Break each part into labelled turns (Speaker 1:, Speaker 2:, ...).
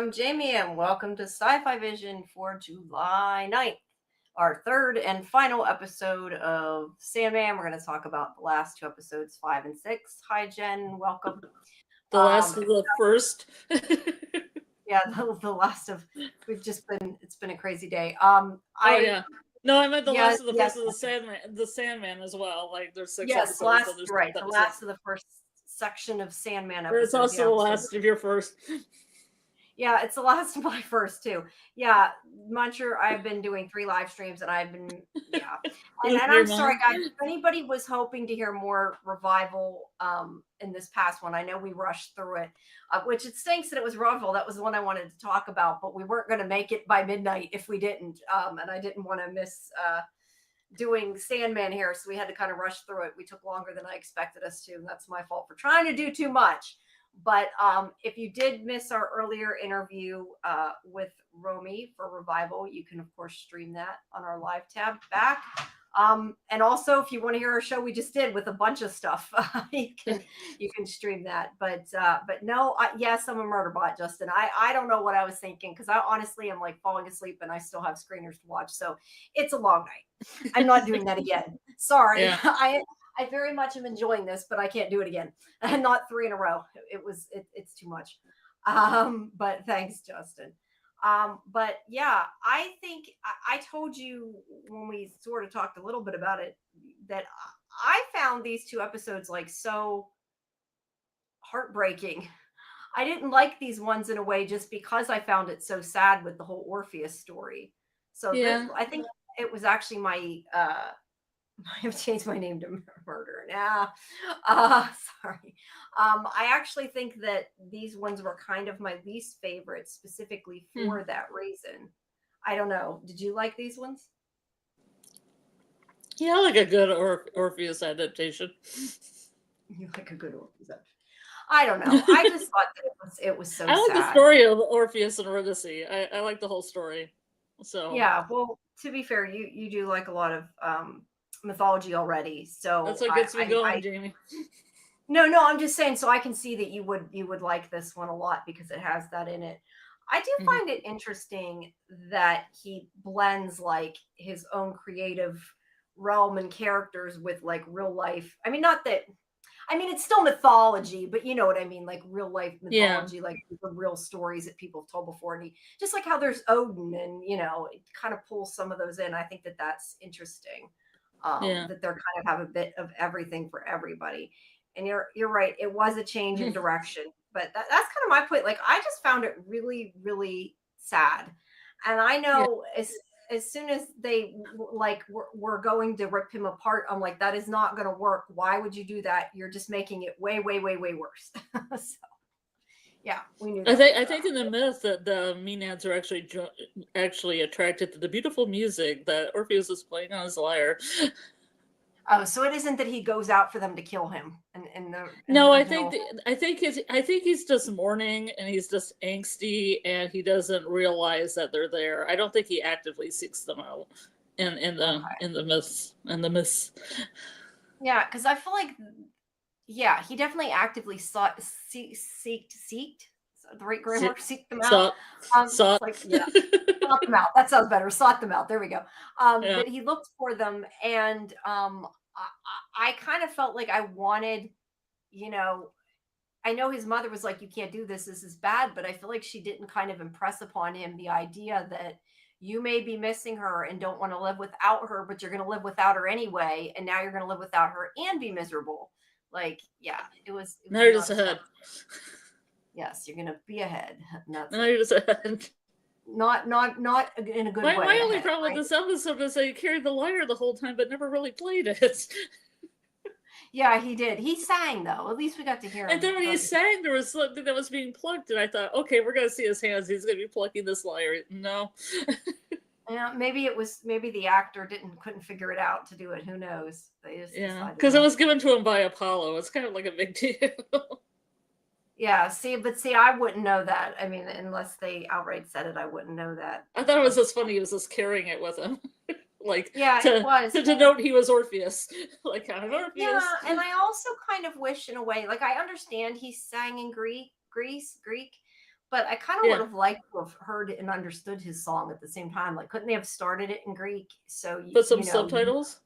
Speaker 1: I'm Jamie, and welcome to Sci-Fi-Vision for July 9th, our third and final episode of Sandman. We're going to talk about the last two episodes, 5 and 6. Hi, Jen. Welcome.
Speaker 2: The last of the first.
Speaker 1: Yeah, the last of. It's been a crazy day.
Speaker 2: Yeah. No, I meant the last of the
Speaker 1: yes,
Speaker 2: first of the Sandman as well. Like there's six
Speaker 1: yes,
Speaker 2: episodes.
Speaker 1: last,
Speaker 2: So there's
Speaker 1: right,
Speaker 2: six
Speaker 1: the
Speaker 2: episodes.
Speaker 1: last of the first section of Sandman
Speaker 2: But it's
Speaker 1: episodes.
Speaker 2: also the last of your first.
Speaker 1: Yeah, it's the last of my first too. Yeah, Muncher, I've been doing 3 live streams and I've been, yeah. And I'm sorry, guys, if anybody was hoping to hear more revival in this past one, I know we rushed through it, which it stinks that it was revival. That was the one I wanted to talk about, but we weren't going to make it by midnight if we didn't. And I didn't want to miss doing Sandman here, so we had to kind of rush through it. We took longer than I expected us to, and that's my fault for trying to do too much. But if you did miss our earlier interview with Romy for Revival, you can, of course, stream that on our live tab back. And also, if you want to hear our show we just did with a bunch of stuff, you can stream that. But no, yes, I'm a Murderbot, Justin. I don't know what I was thinking because I honestly am like falling asleep and I still have screeners to watch. So it's a long night. I'm not doing that again. Sorry.
Speaker 2: Yeah.
Speaker 1: I very much am enjoying this, but I can't do it again. And not 3 in a row. It's too much. But thanks, Justin. But yeah, I think I told you when we sort of talked a little bit about it that I found these 2 episodes like so heartbreaking. I didn't like these ones in a way just because I found it so sad with the whole Orpheus story. So yeah. I think it was actually my I have changed my name to Murder now. Sorry. I actually think that these ones were kind of my least favorite specifically for that reason. I don't know. Did you like these ones?
Speaker 2: Yeah, I like a good Orpheus adaptation.
Speaker 1: You like a good Orpheus adaptation? I don't know. I just thought that it was so sad.
Speaker 2: I like the story of Orpheus and Eurydice. I like the whole story. So
Speaker 1: yeah, well, to be fair, you do like a lot of mythology already, so
Speaker 2: that's what gets me going, Jamie.
Speaker 1: No, I'm just saying, so I can see that you would like this one a lot because it has that in it. I do find it interesting that he blends like his own creative realm and characters with like real life. I mean, it's still mythology, but you know what I mean, like real life mythology, like the real stories that people have told before. And just like how there's Odin, and it kind of pulls some of those in. I think that that's interesting. That they're kind of have a bit of everything for everybody. And you're right, it was a change in direction, but that's kind of my point. Like I just found it really, really sad. And I know as soon as they like were going to rip him apart, I'm like, that is not going to work. Why would you do that? You're just making it way, way, way, way worse. So yeah, we knew.
Speaker 2: I think in the myth that the Maenads are actually attracted to the beautiful music that Orpheus is playing on his lyre.
Speaker 1: Oh, so it isn't that he goes out for them to kill him.
Speaker 2: I think he's just mourning and he's just angsty and he doesn't realize that they're there. I don't think he actively seeks them out in the myths. Yeah,
Speaker 1: because I feel like he definitely actively seeked the right grammar, seek them out.
Speaker 2: Sought
Speaker 1: them out. That sounds better. Sought them out. There we go. But he looked for them, and I kind of felt like I wanted, I know his mother was like, "You can't do this. This is bad," but I feel like she didn't kind of impress upon him the idea that you may be missing her and don't want to live without her, but you're going to live without her anyway, and now you're going to live without her and be miserable. Like, yeah, it was
Speaker 2: now you're just ahead.
Speaker 1: Yes, you're gonna be ahead.
Speaker 2: Now you're just ahead.
Speaker 1: Not in a good way.
Speaker 2: My only problem with this episode is that he carried the lyre the whole time, but never really played it.
Speaker 1: Yeah, he did. He sang though. At least we got to hear him.
Speaker 2: And then when he sang, there was something that was being plucked, and I thought, okay, we're gonna see his hands. He's gonna be plucking this lyre. No.
Speaker 1: Yeah, maybe the actor couldn't figure it out to do it. Who knows? They just
Speaker 2: because it was given to him by Apollo. It's kind of like a big deal.
Speaker 1: Yeah, see, I wouldn't know that. I mean, unless they outright said it, I wouldn't know that.
Speaker 2: I thought it was just funny. He was just carrying it with him.
Speaker 1: It was.
Speaker 2: To denote he was Orpheus. Like, I'm Orpheus.
Speaker 1: Yeah, and I also kind of wish, in a way, like, I understand he sang in Greek, but I kind of would have liked to have heard and understood his song at the same time. Like, couldn't they have started it in Greek? So
Speaker 2: put some subtitles.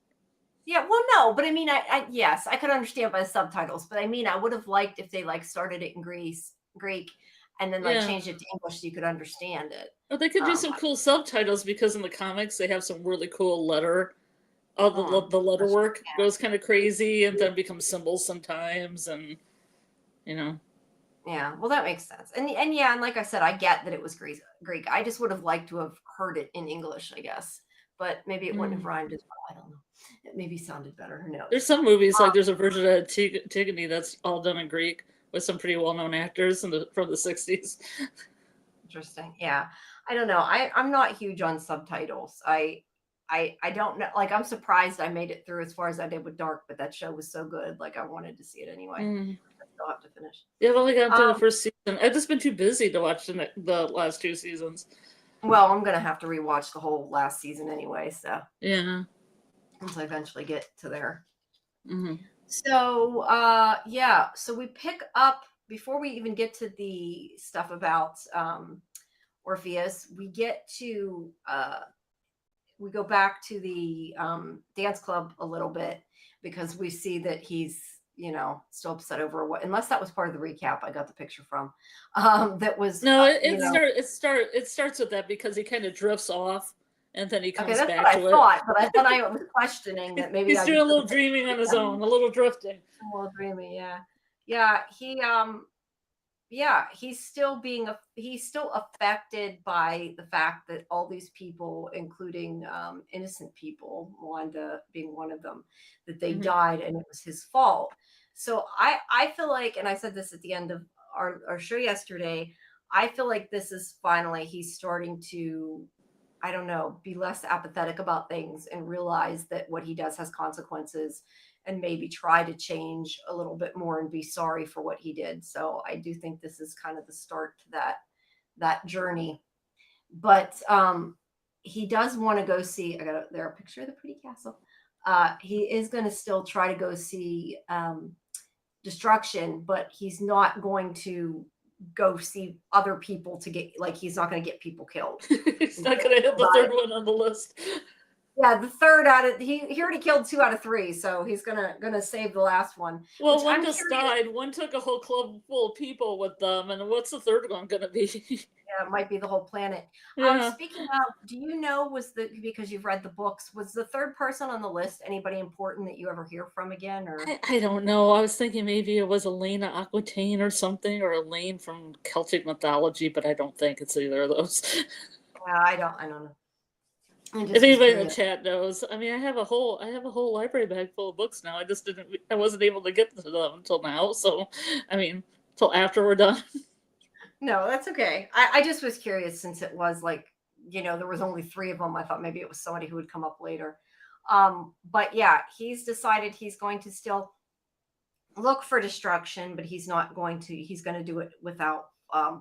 Speaker 1: Yeah, well, no, but I mean, yes, I could understand by the subtitles, but I mean, I would have liked if they like started it in Greek, and then like changed it to English so you could understand it.
Speaker 2: Well, they could do some cool subtitles because in the comics they have some really cool letter. All the letter work goes kind of crazy and then becomes symbols sometimes, and you know.
Speaker 1: Yeah, well, that makes sense, and yeah, and like I said, I get that it was Greek. I just would have liked to have heard it in English, I guess, but maybe it wouldn't have rhymed as well. I don't know. It maybe sounded better. Who knows?
Speaker 2: There's some movies like there's a version of Antigone that's all done in Greek with some pretty well-known actors from the 60s.
Speaker 1: Interesting. Yeah, I don't know. I'm not huge on subtitles. I don't know. Like, I'm surprised I made it through as far as I did with Dark, but that show was so good. Like, I wanted to see it anyway. I still have to finish.
Speaker 2: Yeah, I've only gotten through the first season. I've just been too busy to watch the last 2 seasons.
Speaker 1: Well, I'm gonna have to rewatch the whole last season anyway. So
Speaker 2: yeah,
Speaker 1: once I eventually get to there.
Speaker 2: Mm-hmm.
Speaker 1: So yeah. So we pick up before we even get to the stuff about Orpheus. We get to we go back to the dance club a little bit because we see that he's, still upset over what, unless that was part of the recap I got the picture from. That was
Speaker 2: it starts with that because he kind of drifts off and then he comes back to it.
Speaker 1: But then I was questioning that maybe
Speaker 2: he's doing a little dreaming on his own, a little drifting.
Speaker 1: A little dreaming, yeah. Yeah, he's still affected by the fact that all these people, including innocent people, Wanda being one of them, that they died and it was his fault. So I feel like, and I said this at the end of our show yesterday, I feel like this is finally he's starting to, I don't know, be less apathetic about things and realize that what he does has consequences, and maybe try to change a little bit more and be sorry for what he did. So I do think this is kind of the start to that journey. But he does want to go see, I got there a picture of the pretty castle. He is going to still try to go see Destruction, but he's not going to go see other people to get, like, he's not going to get people killed.
Speaker 2: He's not going to hit the third one on the list.
Speaker 1: Yeah, the third out of he already killed 2 out of 3, so he's gonna save the last one.
Speaker 2: Well, one just died. One took a whole club full of people with them, and what's the third one gonna be?
Speaker 1: Yeah, it might be the whole planet.
Speaker 2: Yeah.
Speaker 1: Speaking of, do you know, because you've read the books, was the third person on the list anybody important that you ever hear from again? Or
Speaker 2: I don't know. I was thinking maybe it was Elena Aquitaine or something, or Elaine from Celtic mythology, but I don't think it's either of those.
Speaker 1: I don't know.
Speaker 2: If anybody in the chat knows, I mean, I have a whole library bag full of books now. I wasn't able to get to them until now. So, I mean, until after we're done.
Speaker 1: No, that's okay. I just was curious, since it was like, there was only 3 of them. I thought maybe it was somebody who would come up later. But yeah, he's decided he's going to still look for Destruction, but he's going to do it without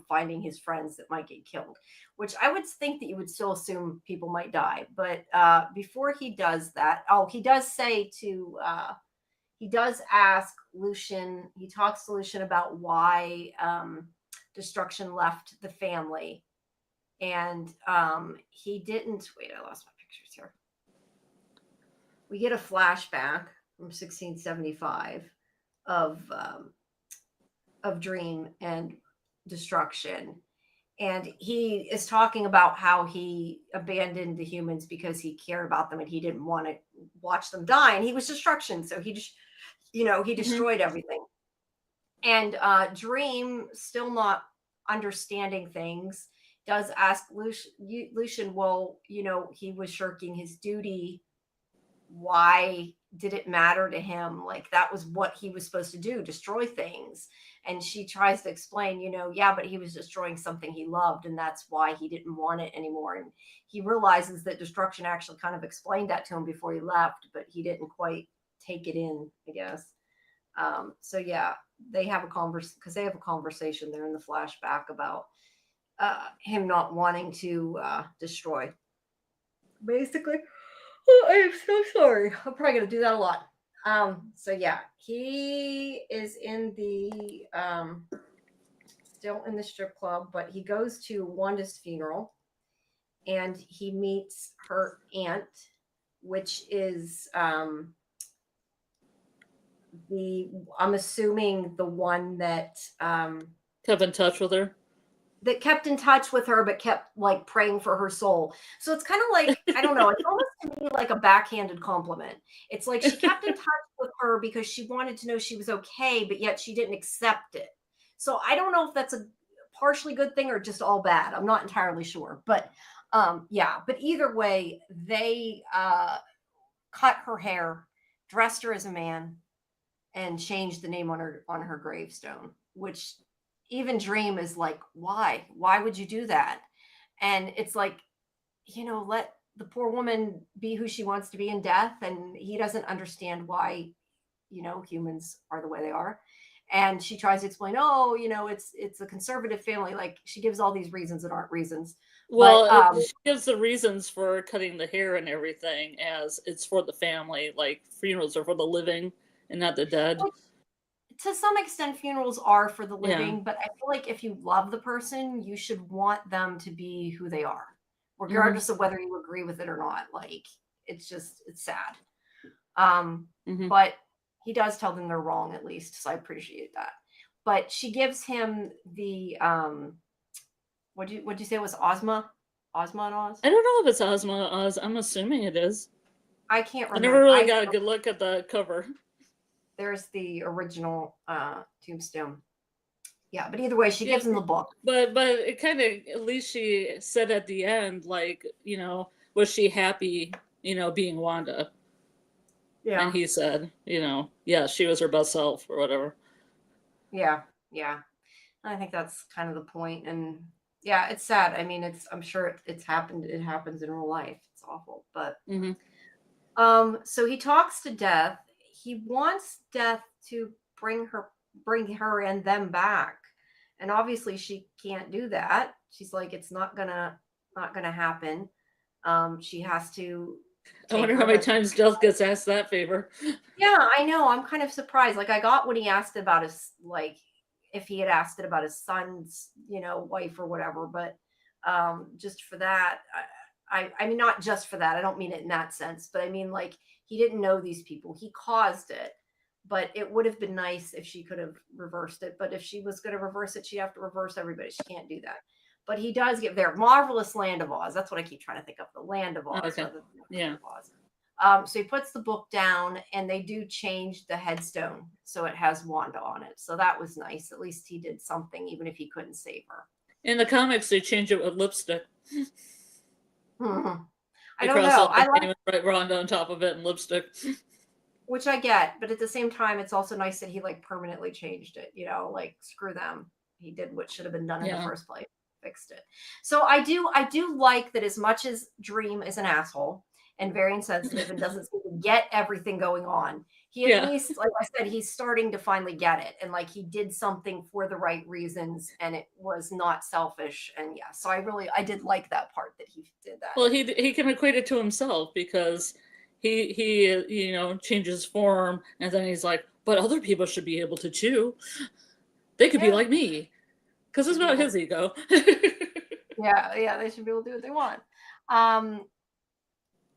Speaker 1: finding his friends that might get killed, which I would think that you would still assume people might die. But before he does that, he does say to, he does ask Lucian, he talks to Lucian about why Destruction left the family. And he didn't, wait, I lost my pictures here. We get a flashback from 1675 of Dream and Destruction, and he is talking about how he abandoned the humans because he cared about them and he didn't want to watch them die, and he was Destruction, so he just he destroyed everything. And Dream, still not understanding things, does ask Lucian, well, he was shirking his duty, why did it matter to him? Like, that was what he was supposed to do, destroy things. And she tries to explain, yeah, but he was destroying something he loved, and that's why he didn't want it anymore. And he realizes that Destruction actually kind of explained that to him before he left, but he didn't quite take it in, I guess. So yeah, they have a conversation there in the flashback about him not wanting to destroy. Basically, I am so sorry. I'm probably gonna do that a lot. So yeah, he is in the still in the strip club, but he goes to Wanda's funeral and he meets her aunt, which is I'm assuming the one that
Speaker 2: kept in touch with her.
Speaker 1: That kept in touch with her, but kept like praying for her soul. So it's kind of like, I don't know, it's almost to me like a backhanded compliment. It's like she kept in touch with her because she wanted to know she was okay, but yet she didn't accept it. So I don't know if that's a partially good thing or just all bad. I'm not entirely sure. But yeah, but either way, they cut her hair, dressed her as a man, and changed the name on her gravestone, which even Dream is like, why would you do that? And it's like, let the poor woman be who she wants to be in death, and he doesn't understand why humans are the way they are. And she tries to explain, it's a conservative family. Like, she gives all these reasons that aren't reasons.
Speaker 2: Well, but, she gives the reasons for cutting the hair and everything as it's for the family, like funerals are for the living and not the dead.
Speaker 1: To some extent, funerals are for the living, but I feel like if you love the person, you should want them to be who they are, regardless of whether you agree with it or not. Like, it's sad. But he does tell them they're wrong, at least, so I appreciate that. But she gives him the what'd you say it was? Ozma and Oz?
Speaker 2: I don't know if it's Ozma and Oz. I'm assuming it is.
Speaker 1: I can't remember.
Speaker 2: I never really got a good look at the cover.
Speaker 1: There's the original tombstone. Yeah, but either way, she gives him the book.
Speaker 2: But it kind of, at least she said at the end, like, was she happy, being Wanda? Yeah. And he said, yeah, she was her best self or whatever.
Speaker 1: Yeah. I think that's kind of the point. And yeah, it's sad. I mean, I'm sure it's happened. It happens in real life. It's awful. But so he talks to Death. He wants Death to bring her and them back. And obviously she can't do that. She's like, it's not gonna happen. She has to.
Speaker 2: I wonder how many times Death gets asked that favor.
Speaker 1: Yeah, I know. I'm kind of surprised. Like, I got what he asked about his, like, if he had asked it about his son's, wife or whatever. But just for that, I mean, not just for that. I don't mean it in that sense. But I mean, like, he didn't know these people. He caused it. But it would have been nice if she could have reversed it. But if she was going to reverse it, she'd have to reverse everybody. She can't do that. But he does get there. Marvelous Land of Oz. That's what I keep trying to think of. The Land of Oz.
Speaker 2: Okay. Yeah.
Speaker 1: So he puts the book down, and they do change the headstone. So it has Wanda on it. So that was nice. At least he did something, even if he couldn't save her.
Speaker 2: In the comics, they change it with lipstick.
Speaker 1: I don't know. I
Speaker 2: like Wanda on top of it and lipstick.
Speaker 1: Which I get, but at the same time, it's also nice that he like permanently changed it. Like, screw them. He did what should have been done in the first place. Fixed it. So I do like that. As much as Dream is an asshole and very insensitive and doesn't seem to get everything going on, he at least, like I said, he's starting to finally get it, and like he did something for the right reasons, and it was not selfish. And yeah, so I did like that part that he did that.
Speaker 2: Well, he can equate it to himself because he changes form, and then he's like, but other people should be able to chew. They could be like me. Because it's about his ego.
Speaker 1: Yeah, they should be able to do what they want.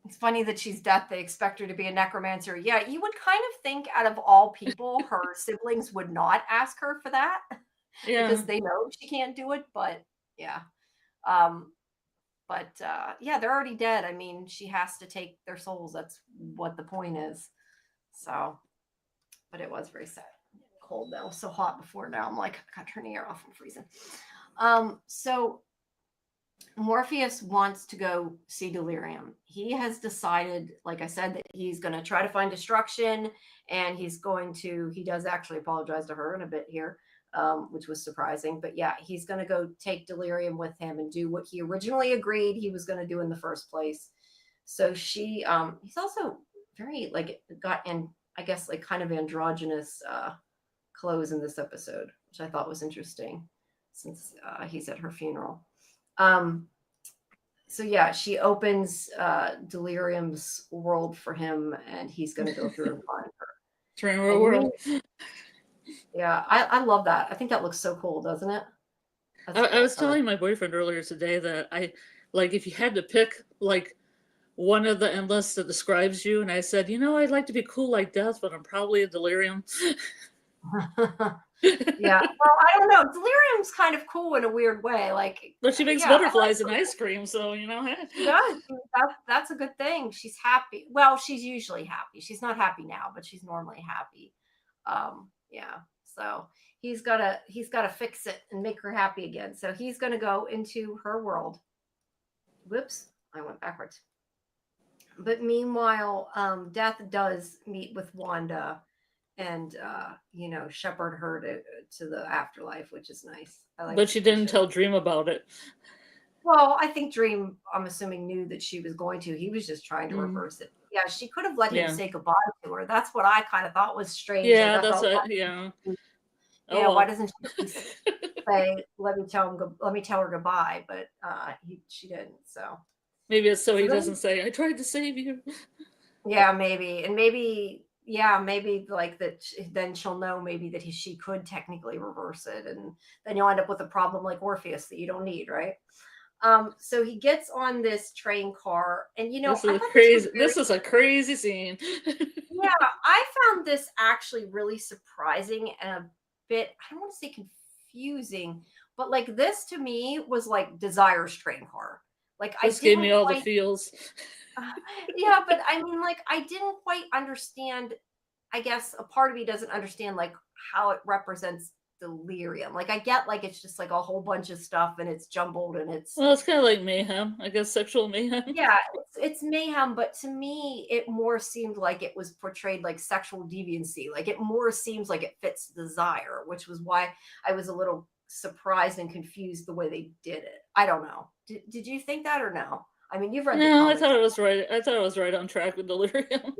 Speaker 1: It's funny that she's Death. They expect her to be a necromancer. Yeah, you would kind of think out of all people, her siblings would not ask her for that. Yeah. Because they know she can't do it, but yeah. Yeah, they're already dead. I mean, she has to take their souls. That's what the point is. So, but it was very sad. Cold though, so hot before now. I'm like, I gotta turn the air off. I'm freezing. So Morpheus wants to go see Delirium. He has decided, like I said, that he's going to try to find destruction, and he does actually apologize to her in a bit here, which was surprising. But yeah, he's going to go take Delirium with him and do what he originally agreed he was going to do in the first place. So he's also very I guess like kind of androgynous clothes in this episode, which I thought was interesting since he's at her funeral. So yeah, she opens Delirium's world for him, and he's going to go through and find her.
Speaker 2: Dream world.
Speaker 1: Yeah, I love that. I think that looks so cool, doesn't it?
Speaker 2: I was telling my boyfriend earlier today that if you had to pick one of the endless that describes you, and I said, I'd like to be cool like death, but I'm probably a delirium.
Speaker 1: Yeah, well, I don't know. Delirium's kind of cool in a weird way.
Speaker 2: But she makes butterflies and ice cream, so
Speaker 1: She does. That's a good thing. She's happy. Well, she's usually happy. She's not happy now, but she's normally happy. Yeah. So he's gotta fix it and make her happy again. So he's gonna go into her world. Whoops, I went backwards. But meanwhile, Death does meet with Wanda and shepherd her to the afterlife, which is nice.
Speaker 2: But she didn't tell Dream about it.
Speaker 1: Well, I think Dream, I'm assuming, knew that she was going to. He was just trying to reverse it. Yeah, she could have let him say goodbye to her. That's what I kind of thought was strange.
Speaker 2: Yeah, that's what. Yeah.
Speaker 1: Yeah, why doesn't she say, "Let me tell her goodbye"? But she didn't. So
Speaker 2: maybe it's so he doesn't say, "I tried to save you."
Speaker 1: Yeah, maybe, and maybe like that. Then she'll know maybe that she could technically reverse it, and then you'll end up with a problem like Orpheus that you don't need, right? So he gets on this train car, and
Speaker 2: this is a crazy scene.
Speaker 1: Yeah, I found this actually really surprising and a bit, I don't want to say confusing, but this to me was like Desire's train car.
Speaker 2: This gave me all the feels.
Speaker 1: Yeah, but I mean, I didn't quite understand. I guess a part of me doesn't understand how it represents delirium. I get it's just a whole bunch of stuff and it's jumbled and it's
Speaker 2: kind of like mayhem, I guess, sexual mayhem.
Speaker 1: Yeah, it's mayhem, but to me it more seemed like it was portrayed like sexual deviancy. It more seems like it fits Desire, which was why I was a little surprised and confused the way they did it. I don't know. Did you think that or no? I mean, you've read the comics.
Speaker 2: I thought it was right. I thought it was right on track with delirium.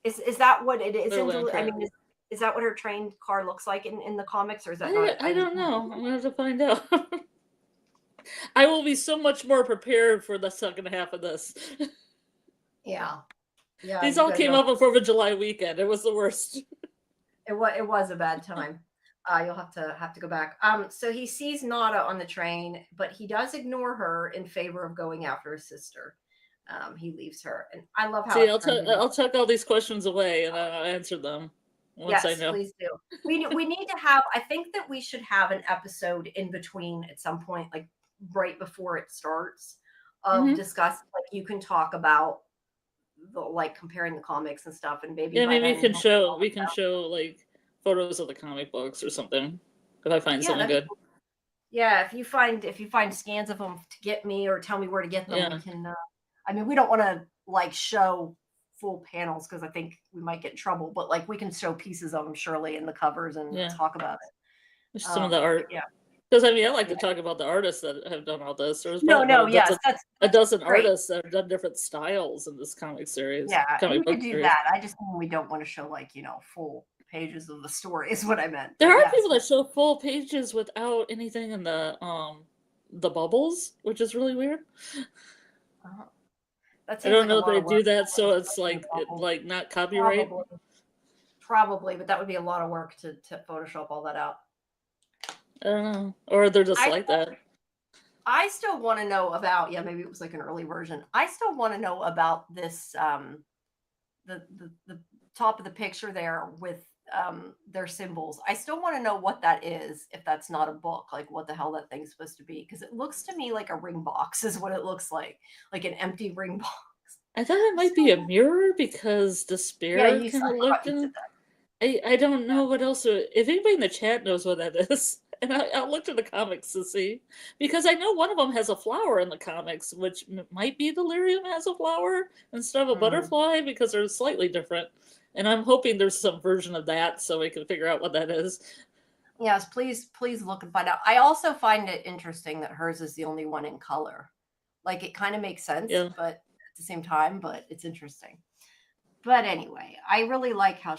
Speaker 1: Is that what it is? I mean, is that what her train car looks like in the comics, or is that not?
Speaker 2: I don't know. I'm gonna have to find out. I will be so much more prepared for the second half of this.
Speaker 1: Yeah.
Speaker 2: These all came up before the July weekend. It was the worst.
Speaker 1: It was a bad time. You'll have to go back. So he sees Nada on the train, but he does ignore her in favor of going after his sister. He leaves her, and I love how.
Speaker 2: See, I'll tuck all these questions away and I'll answer them once I know.
Speaker 1: Please do. We need to have. I think that we should have an episode in between at some point, right before it starts, of discuss. You can talk about the comparing the comics and stuff, and maybe
Speaker 2: maybe we can show photos of the comic books or something if I find something good.
Speaker 1: Cool. Yeah, if you find scans of them to get me or tell me where to get them, we can. I mean, we don't want to show full panels because I think we might get in trouble, but we can show pieces of them surely in the covers and talk about it.
Speaker 2: Some of the art.
Speaker 1: Yeah.
Speaker 2: Because I like to talk about the artists that have done all this. There's
Speaker 1: that's
Speaker 2: a dozen artists that have done different styles in this comic series.
Speaker 1: Yeah, we could do that. I just mean we don't want to show full pages of the story is what I meant.
Speaker 2: There are people that show full pages without anything in the bubbles, which is really weird. I don't know if they do that, so it's not copyright.
Speaker 1: Probably, but that would be a lot of work to Photoshop all that out.
Speaker 2: I don't know, or they're just that.
Speaker 1: I still want to know about. Yeah, maybe it was an early version. I still want to know about this. The top of the picture there with their symbols. I still want to know what that is. If that's not a book, what the hell that thing's supposed to be? Because it looks to me like a ring box is what it looks like an empty ring box.
Speaker 2: I thought it might be a mirror because Despair kind of looked in. I don't know what else. If anybody in the chat knows what that is, and I'll look to the comics to see, because I know one of them has a flower in the comics, which might be Delirium has a flower instead of a butterfly because they're slightly different. And I'm hoping there's some version of that so we can figure out what that is.
Speaker 1: Yes, please look and find out. I also find it interesting that hers is the only one in color. It kind of makes sense, but at the same time, but it's interesting. But anyway, I really like how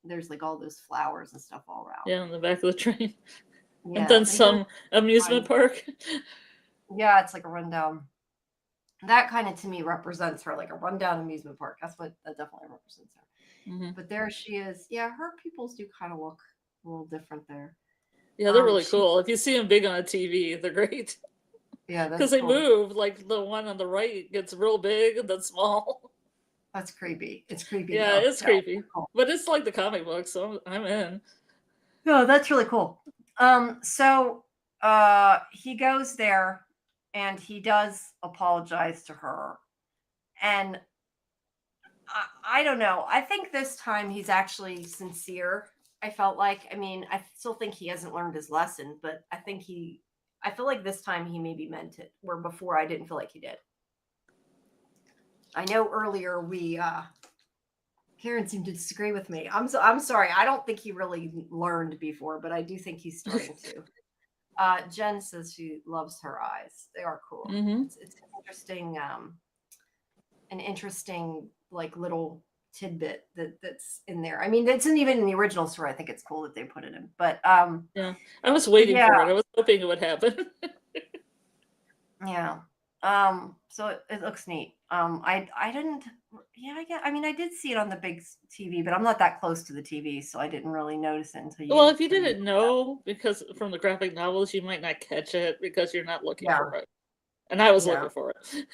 Speaker 1: there's all those flowers and stuff all around.
Speaker 2: Yeah, on the back of the train. Yeah, and then some amusement park.
Speaker 1: Yeah, it's a rundown. That kind of to me represents her, a rundown amusement park. That's what that definitely represents her. Mm-hmm. But there she is. Yeah, her pupils do kind of look a little different there.
Speaker 2: Yeah, they're really cool. If you see them big on a TV, they're great.
Speaker 1: Yeah,
Speaker 2: because they move. Like the one on the right gets real big and then small.
Speaker 1: That's creepy. It's creepy.
Speaker 2: Yeah,
Speaker 1: though.
Speaker 2: it's creepy, but it's like the comic book, so I'm in.
Speaker 1: No, that's really cool. So he goes there and he does apologize to her. And I don't know. I think this time he's actually sincere. I felt like, I mean, I still think he hasn't learned his lesson, but I feel like this time he maybe meant it, where before I didn't feel like he did. I know earlier Karen seemed to disagree with me. I'm sorry. I don't think he really learned before, but I do think he's starting to. Jen says she loves her eyes. They are cool.
Speaker 2: Mm-hmm.
Speaker 1: It's an interesting like little tidbit that's in there. I mean, it's even in the original story. I think it's cool that they put it in. But
Speaker 2: yeah, I was waiting for it. I was hoping it would happen.
Speaker 1: Yeah. So it looks neat. I didn't. Yeah, I mean, I did see it on the big TV, but I'm not that close to the TV, so I didn't really notice it until you.
Speaker 2: Well, if you didn't know, because from the graphic novels, you might not catch it because you're not looking for it. And I was looking for it.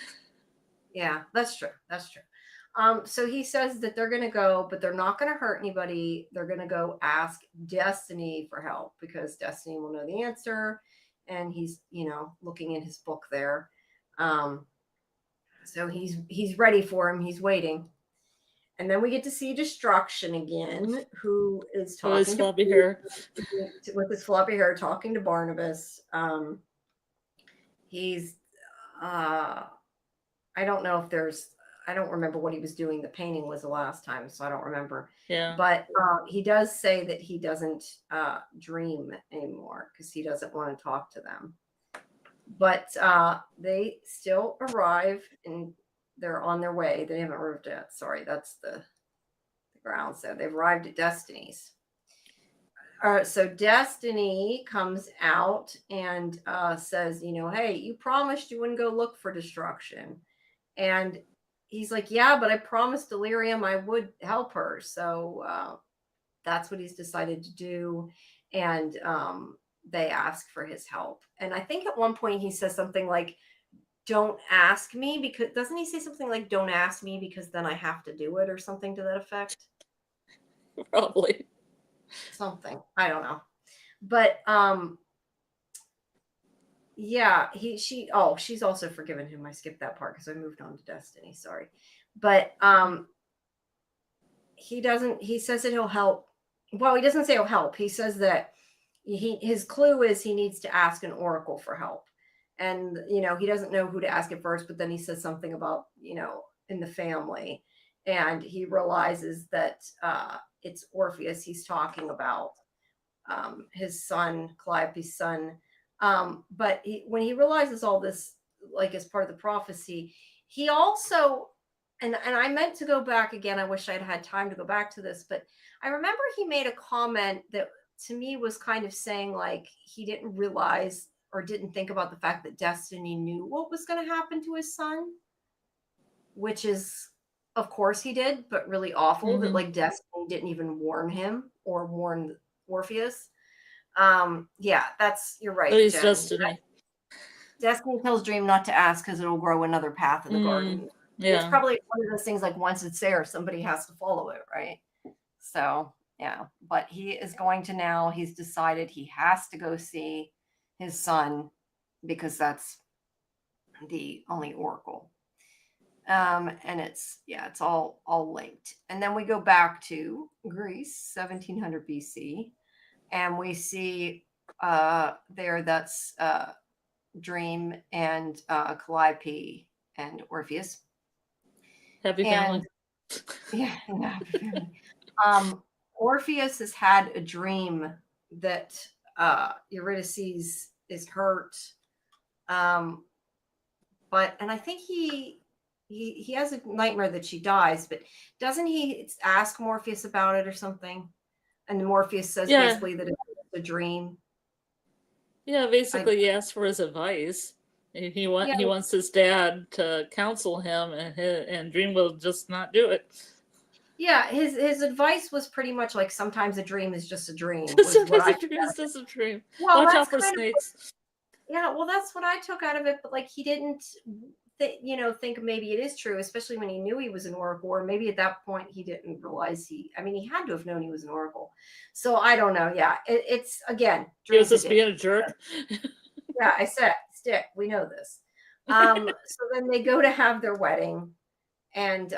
Speaker 1: Yeah, that's true. That's true. So he says that they're going to go, but they're not going to hurt anybody. They're going to go ask Destiny for help because Destiny will know the answer. And he's, looking in his book there. So he's ready for him. He's waiting. And then we get to see Destruction again, who is talking
Speaker 2: with his floppy hair.
Speaker 1: With his floppy hair, talking to Barnabas. He's, I don't know if I don't remember what he was doing. The painting was the last time, so I don't remember.
Speaker 2: Yeah.
Speaker 1: But he does say that he doesn't dream anymore because he doesn't want to talk to them. But they still arrive and they're on their way. They haven't arrived yet. Sorry, that's the ground. So they've arrived at Destiny's. So Destiny comes out and says, hey, you promised you wouldn't go look for Destruction. And he's like, yeah, but I promised Delirium I would help her. So that's what he's decided to do. And they ask for his help. And I think at one point he says something like, don't ask me, because doesn't he say something like, don't ask me because then I have to do it, or something to that effect?
Speaker 2: Probably.
Speaker 1: Something. I don't know. But yeah, she's also forgiven him. I skipped that part because I moved on to Destiny. Sorry. But he says that he'll help. Well, he doesn't say he'll help. He says that his clue is he needs to ask an oracle for help. And, he doesn't know who to ask at first, but then he says something about, in the family. And he realizes that it's Orpheus he's talking about, his son, Calliope's son. But when he realizes all this, like as part of the prophecy, he also, and I meant to go back again. I wish I'd had time to go back to this, but I remember he made a comment that to me was kind of saying like he didn't realize or didn't think about the fact that Destiny knew what was going to happen to his son, which is, of course he did, but really awful that like Destiny didn't even warn him or warn Orpheus. Yeah, you're right.
Speaker 2: But he's Destiny.
Speaker 1: Destiny tells Dream not to ask because it'll grow another path in the garden.
Speaker 2: Yeah.
Speaker 1: It's probably one of those things like once it's there, somebody has to follow it, right? So, yeah. But he is going to now, he's decided he has to go see his son because that's the only oracle. And it's all linked. And then we go back to Greece, 1700 BC, and we see there that's Dream and Calliope and Orpheus.
Speaker 2: Happy family.
Speaker 1: Yeah, happy family. Orpheus has had a dream that Eurydice is hurt. And I think he has a nightmare that she dies, but doesn't he ask Morpheus about it or something? And Morpheus says basically that it's a dream.
Speaker 2: Yeah, basically he asked for his advice. He wants his dad to counsel him, and Dream will just not do it.
Speaker 1: Yeah, his advice was pretty much like sometimes a dream is just a dream.
Speaker 2: Sometimes a dream is just a dream.
Speaker 1: Well,
Speaker 2: Watch
Speaker 1: that's
Speaker 2: out for
Speaker 1: kind of
Speaker 2: snakes.
Speaker 1: yeah. Well, that's what I took out of it. But like he didn't, think maybe it is true, especially when he knew he was an oracle, or maybe at that point he didn't realize he. I mean, he had to have known he was an oracle. So I don't know. Yeah, it's again
Speaker 2: He was
Speaker 1: dreams.
Speaker 2: just being a jerk.
Speaker 1: Yeah, I said stick. We know this. So then they go to have their wedding, and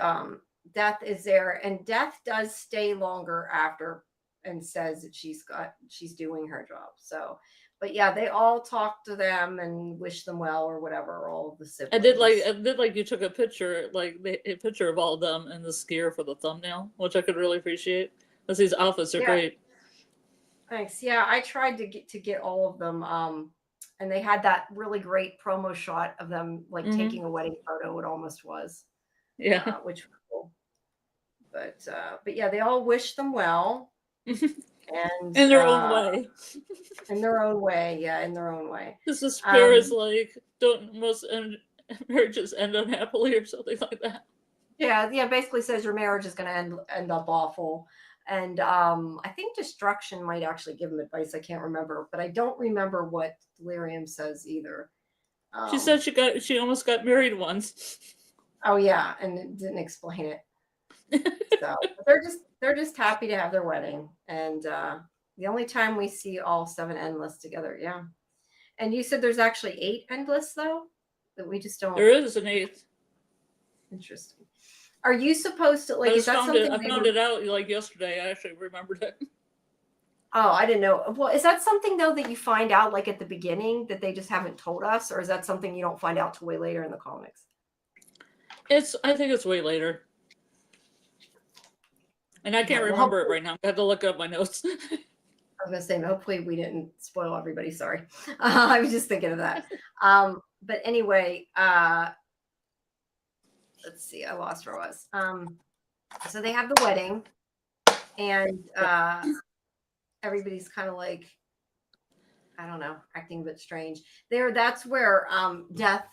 Speaker 1: Death is there, and Death does stay longer after and says that she's doing her job. So, but yeah, they all talk to them and wish them well or whatever. All the siblings.
Speaker 2: I did like you took a picture, like a picture of all of them in the skier for the thumbnail, which I could really appreciate. Because these outfits are great.
Speaker 1: Thanks. Yeah, I tried to get all of them. And they had that really great promo shot of them like taking a wedding photo. It almost was.
Speaker 2: Yeah.
Speaker 1: Which was cool. But yeah, they all wish them well. And
Speaker 2: in their own way.
Speaker 1: In their own way, yeah, in their own way.
Speaker 2: This is Paris, like, don't most marriages end unhappily or something like that.
Speaker 1: Yeah, basically says your marriage is going to end up awful. And I think Destruction might actually give him advice. I can't remember, but I don't remember what Delirium says either.
Speaker 2: She said she almost got married once.
Speaker 1: Oh yeah, and it didn't explain it. So they're just happy to have their wedding, and the only time we see all 7 endless together, yeah. And you said there's actually 8 endless though, that we just don't.
Speaker 2: There is an 8th.
Speaker 1: Interesting. Are you supposed to like? Is that something
Speaker 2: I found it out like yesterday. I actually remembered it.
Speaker 1: Oh, I didn't know. Well, is that something though that you find out like at the beginning that they just haven't told us, or is that something you don't find out till way later in the comics?
Speaker 2: I think it's way later. And I can't remember it right now. I have to look up my notes.
Speaker 1: I was gonna say, hopefully we didn't spoil everybody. Sorry. I was just thinking of that. But anyway, let's see, I lost where I was. So they have the wedding, and everybody's kind of like, I don't know, acting a bit strange. That's where Death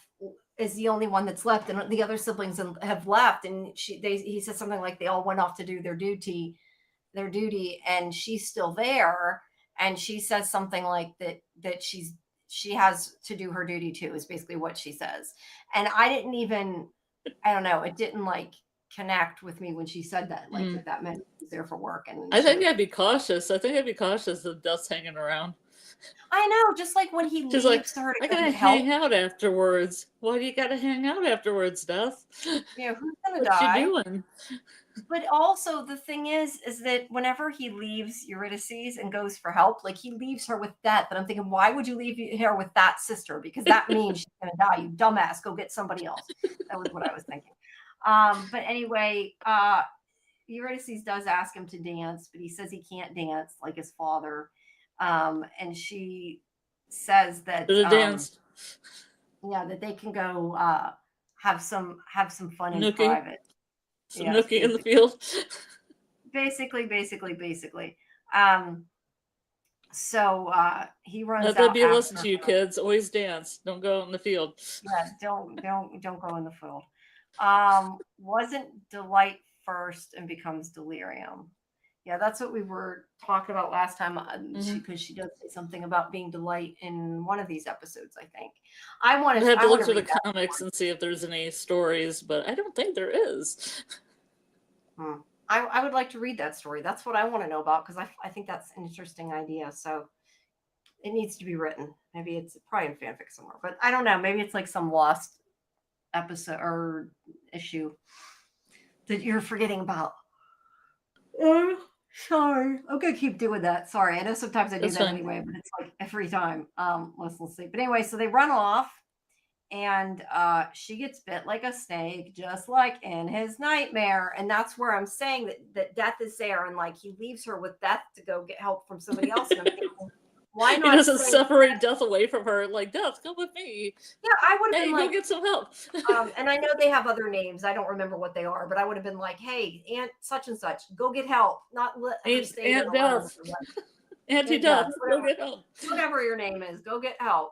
Speaker 1: is the only one that's left, and the other siblings have left. And he said something like they all went off to do their duty, and she's still there. And she says something like that she has to do her duty too, is basically what she says. And I don't know, it didn't like connect with me when she said that, like that meant she was there for work. And
Speaker 2: I think I'd be cautious. I think I'd be cautious of Death's hanging around.
Speaker 1: I know, just like when he leaves her to
Speaker 2: I gotta hang out afterwards. Why do you gotta hang out afterwards, Death?
Speaker 1: Yeah, who's gonna
Speaker 2: What's
Speaker 1: die?
Speaker 2: she doing?
Speaker 1: But also the thing is that whenever he leaves Eurydice and goes for help, like he leaves her with Death, and I'm thinking, why would you leave her with that sister? Because that means she's gonna die. You dumbass, go get somebody else. That was what I was thinking. But anyway, Eurydice does ask him to dance, but he says he can't dance like his father. And she says that
Speaker 2: dance.
Speaker 1: Yeah, that they can go have some fun in
Speaker 2: Nookie.
Speaker 1: private.
Speaker 2: Some nookie in the field.
Speaker 1: Basically. So he runs out.
Speaker 2: That'd be a lesson to you kids. Always dance. Don't go in the field.
Speaker 1: Yeah, don't go in the field. Wasn't Delight first and becomes Delirium. Yeah, that's what we were talking about last time, because she does say something about being Delight in one of these episodes, I think. I have
Speaker 2: to look through the comics and see if there's any stories, but I don't think there is.
Speaker 1: I would like to read that story. That's what I want to know about, because I think that's an interesting idea. So it needs to be written. Maybe it's probably in fanfic somewhere, but I don't know. Maybe it's like some lost episode or issue that you're forgetting about. Sorry, I'm gonna keep doing that. Sorry, I know sometimes I do that anyway, but it's like every time. Let's see. But anyway, so they run off, and she gets bit like a snake, just like in his nightmare. And that's where I'm saying that Death is there, and like he leaves her with Death to go get help from somebody else. And I'm thinking, why not?
Speaker 2: He doesn't separate Death away from her. Like, Death, come with me.
Speaker 1: Yeah, I would have been like,
Speaker 2: go get some help.
Speaker 1: And I know they have other names. I don't remember what they are, but I would have been like, hey, Aunt such and such, go get help. Not let her stay
Speaker 2: Aunt Death. Auntie Death, go get help.
Speaker 1: Whatever your name is, go get help.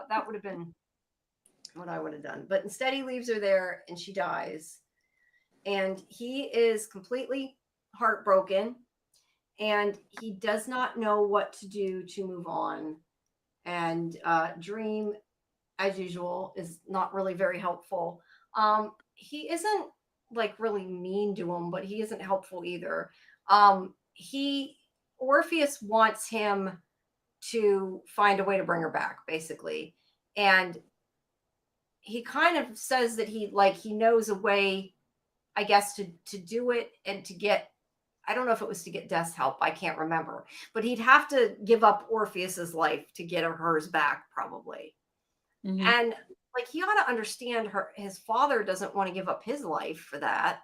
Speaker 1: That would have been what I would have done. But instead he leaves her there and she dies. and he is completely heartbroken, and he does not know what to do to move on. And Dream, as usual, is not really very helpful. He isn't like really mean to him, but he isn't helpful either. Orpheus wants him to find a way to bring her back, basically. And he kind of says that he knows a way, I guess, to do it, and to get, I don't know if it was to get Death's help, I can't remember, but he'd have to give up Orpheus's life to get hers back, probably. Mm-hmm. And like, he ought to understand his father doesn't want to give up his life for that.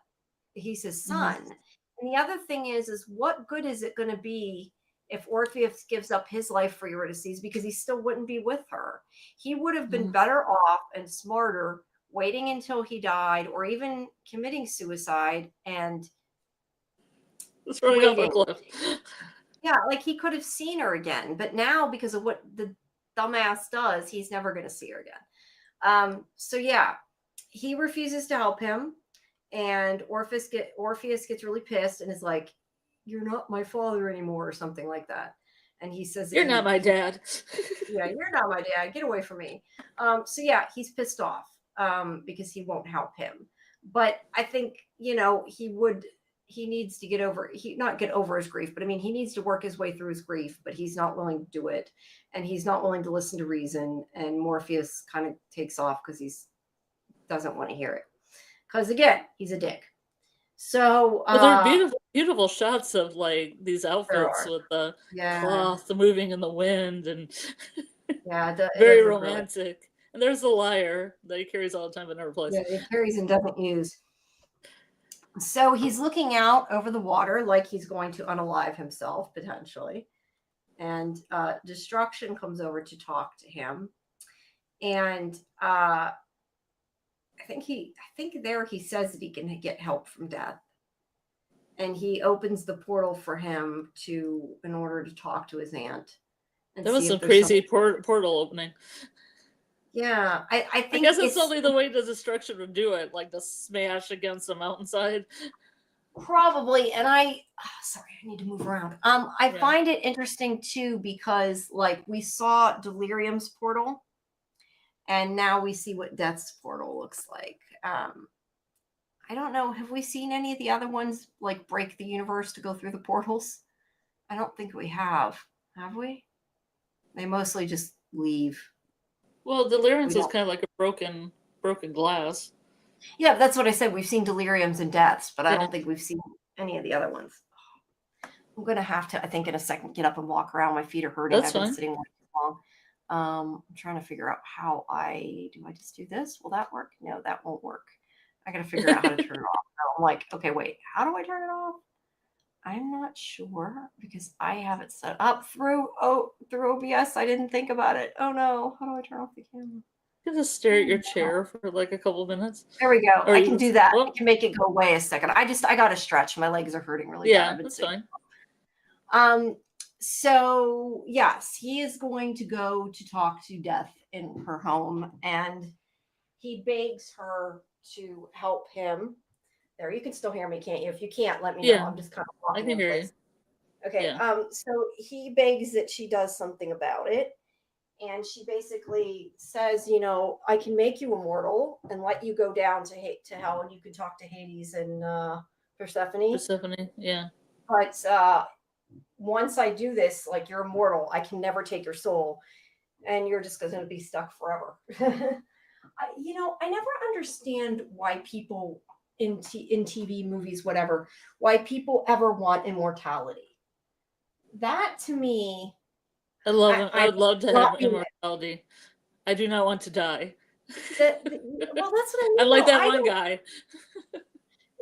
Speaker 1: He's his son. Mm-hmm. And the other thing is what good is it going to be if Orpheus gives up his life for Eurydice, because he still wouldn't be with her? He would have been better off and smarter waiting until he died, or even committing suicide and
Speaker 2: throwing off a cliff.
Speaker 1: Yeah, like, he could have seen her again, but now, because of what the dumbass does, he's never going to see her again. So yeah, he refuses to help him, and Orpheus gets really pissed and is like, "You're not my father anymore," or something like that. And he says,
Speaker 2: "You're not my dad."
Speaker 1: Yeah, "You're not my dad. Get away from me." So yeah, he's pissed off because he won't help him. But I think, he needs to not get over his grief, but I mean, he needs to work his way through his grief, but he's not willing to do it. And he's not willing to listen to reason. And Morpheus kind of takes off because he doesn't want to hear it. Because again, he's a dick. So
Speaker 2: there are beautiful, beautiful shots of like these outfits with the cloth moving in the wind, and very romantic. Really. And there's the lyre that he carries all the time but never plays.
Speaker 1: Yeah, he carries and doesn't use. So he's looking out over the water like he's going to unalive himself, potentially. And Destruction comes over to talk to him. And I think there he says that he can get help from Death. And he opens the portal for him in order to talk to his aunt.
Speaker 2: That was some crazy portal opening.
Speaker 1: Yeah, I think,
Speaker 2: I guess it's only the way the Destruction would do it, like to smash against the mountainside.
Speaker 1: Probably. And sorry, I need to move around. I find it interesting too, because like, we saw Delirium's portal, and now we see what Death's portal looks like. I don't know. Have we seen any of the other ones like break the universe to go through the portals? I don't think we have. Have we? They mostly just leave.
Speaker 2: Well, Deliriums is kind of like a broken glass.
Speaker 1: Yeah, that's what I said. We've seen Deliriums and Deaths, but I don't think we've seen any of the other ones. I'm going to have to, I think, in a second, get up and walk around. My feet are hurting. I've been sitting way too long. I'm trying to figure out how I just do this? Will that work? No, that won't work. I got to figure out how to turn it off. So I'm like, okay, wait, how do I turn it off? I'm not sure, because I have it set up through OBS. I didn't think about it. Oh no, how do I turn off the camera?
Speaker 2: You can just stare at your chair for like a couple minutes.
Speaker 1: There we go. I can do that. I can make it go away a second. I got to stretch. My legs are hurting really bad.
Speaker 2: Yeah, that's fine.
Speaker 1: So yes, he is going to go to talk to Death in her home, and he begs her to help him. There, you can still hear me, can't you? If you can't, let me know. I'm just kind of walking in place. Okay. Yeah. So he begs that she does something about it. And she basically says, I can make you immortal and let you go down to hell, and you can talk to Hades and Persephone.
Speaker 2: Yeah.
Speaker 1: But once I do this, like, you're immortal. I can never take your soul, and you're just going to be stuck forever. I never understand why people in TV, movies, whatever, why people ever want immortality. That, to me,
Speaker 2: I would love to have immortality. I do not want to die.
Speaker 1: Well, that's what I mean.
Speaker 2: I'm like that one guy.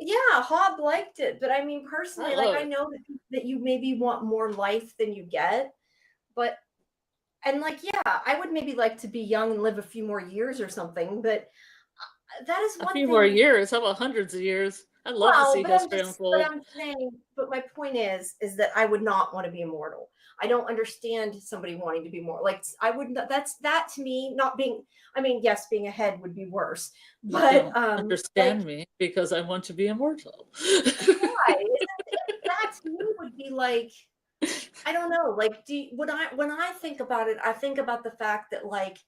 Speaker 1: Yeah, Hob liked it, but I mean, personally, I know that you maybe want more life than you get, but, and like, yeah, I would maybe like to be young and live a few more years or something, but that is one thing.
Speaker 2: A few more years? How about hundreds of years? I'd love to see history unfold.
Speaker 1: But I'm saying, but my point is that I would not want to be immortal. I don't understand somebody wanting to be more like I wouldn't. That to me, not being. I mean, yes, being a head would be worse, but
Speaker 2: understand me because I want to be immortal.
Speaker 1: Why? That to me would be like, I don't know. Like, when I think about it, I think about the fact that like,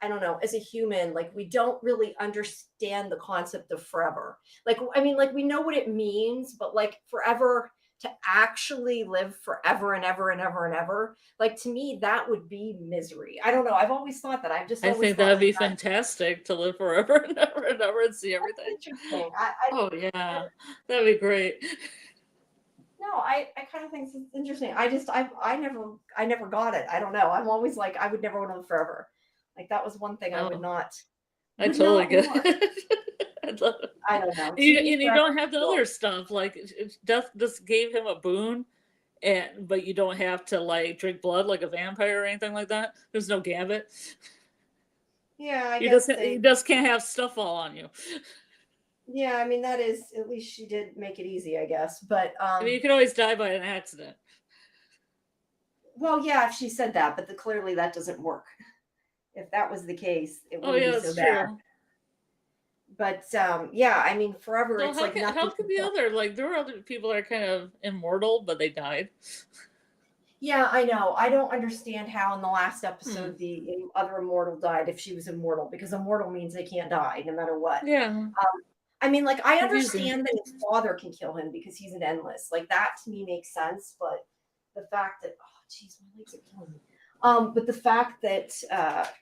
Speaker 1: I don't know, as a human, like we don't really understand the concept of forever. Like, I mean, like we know what it means, but like forever, to actually live forever and ever and ever and ever, like to me, that would be misery. I don't know. I've always thought that.
Speaker 2: I think that'd be fantastic to live forever and ever and ever and see everything.
Speaker 1: Interesting.
Speaker 2: Oh yeah, that'd be great.
Speaker 1: No, I kind of think it's interesting. I never got it. I don't know. I'm always like, I would never want to live forever. Like that was one thing I would not.
Speaker 2: I totally get it.
Speaker 1: I don't know.
Speaker 2: You don't have the other stuff. Like death just gave him a boon, but you don't have to like drink blood like a vampire or anything like that. There's no gambit.
Speaker 1: Yeah,
Speaker 2: you just can't have stuff fall on you.
Speaker 1: Yeah, I mean that is, at least she did make it easy, I guess. But
Speaker 2: I mean, you can always die by an accident.
Speaker 1: Well, yeah, if she said that, but clearly that doesn't work. If that was the case, it wouldn't be so bad. True. But yeah, I mean, forever.
Speaker 2: Well,
Speaker 1: it's like nothing.
Speaker 2: How could the other, like there are other people that are kind of immortal, but they died.
Speaker 1: Yeah, I know. I don't understand how in the last episode the other immortal died if she was immortal, because immortal means they can't die no matter what.
Speaker 2: Yeah.
Speaker 1: I mean, like I understand that his father can kill him because he's an endless. Like that to me makes sense, but the fact that jeez, my legs are killing me. But the fact that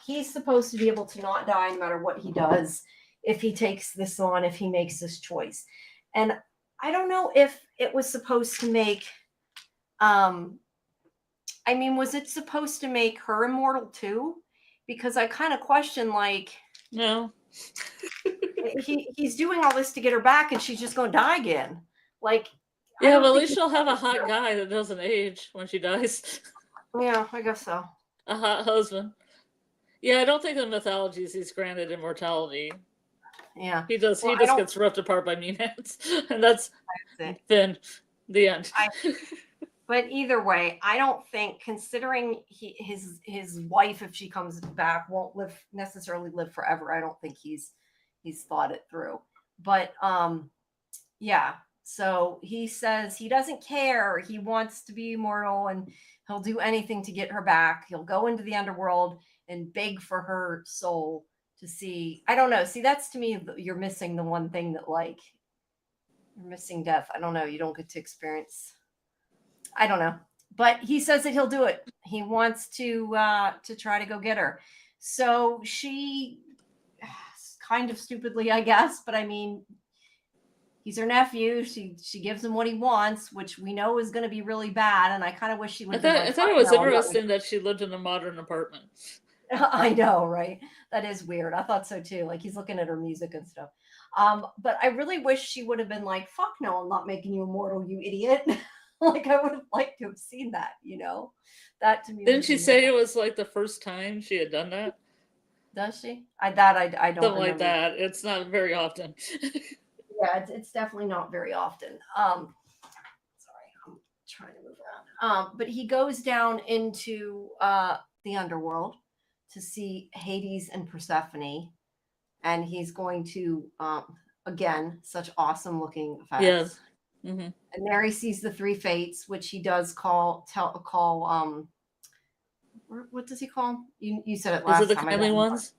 Speaker 1: he's supposed to be able to not die no matter what he does if he takes this on, if he makes this choice. And I don't know if it was supposed to make I mean, was it supposed to make her immortal too? Because I kind of question, like,
Speaker 2: no.
Speaker 1: he's doing all this to get her back and she's just going to die again. Like,
Speaker 2: yeah, but at least she'll have a hot guy that doesn't age when she dies.
Speaker 1: Yeah, I guess so.
Speaker 2: A hot husband. Yeah, I don't think in mythologies he's granted immortality.
Speaker 1: Yeah.
Speaker 2: He just gets ripped apart by mean hands. And that's then the end.
Speaker 1: But either way, I don't think, considering his wife, if she comes back, won't necessarily live forever. I don't think he's thought it through. But yeah. So he says he doesn't care. He wants to be immortal and he'll do anything to get her back. He'll go into the underworld and beg for her soul to see. I don't know. See, that's to me, you're missing the one thing that, like, you're missing death. I don't know. You don't get to experience. I don't know. But he says that he'll do it. He wants to try to go get her. So she, kind of stupidly, I guess, but I mean, he's her nephew. She gives him what he wants, which we know is going to be really bad. And I kind of wish she would.
Speaker 2: I thought it was interesting that she lived in a modern apartment.
Speaker 1: I know, right? That is weird. I thought so too. Like he's looking at her music and stuff. But I really wish she would have been like, "Fuck no, I'm not making you immortal, you idiot." Like I would have liked to have seen that. You know, that to me.
Speaker 2: Didn't she say it was like the first time she had done that?
Speaker 1: Does she? I don't.
Speaker 2: Something like that. It's not very often.
Speaker 1: Yeah, it's definitely not very often. Sorry, I'm trying to move around. But he goes down into the underworld to see Hades and Persephone, and he's going to again, such awesome looking effects.
Speaker 2: Yes. Mm-hmm.
Speaker 1: And there he sees the three fates, which he does call what does he call them? You said it last time.
Speaker 2: Is it the kindly ones?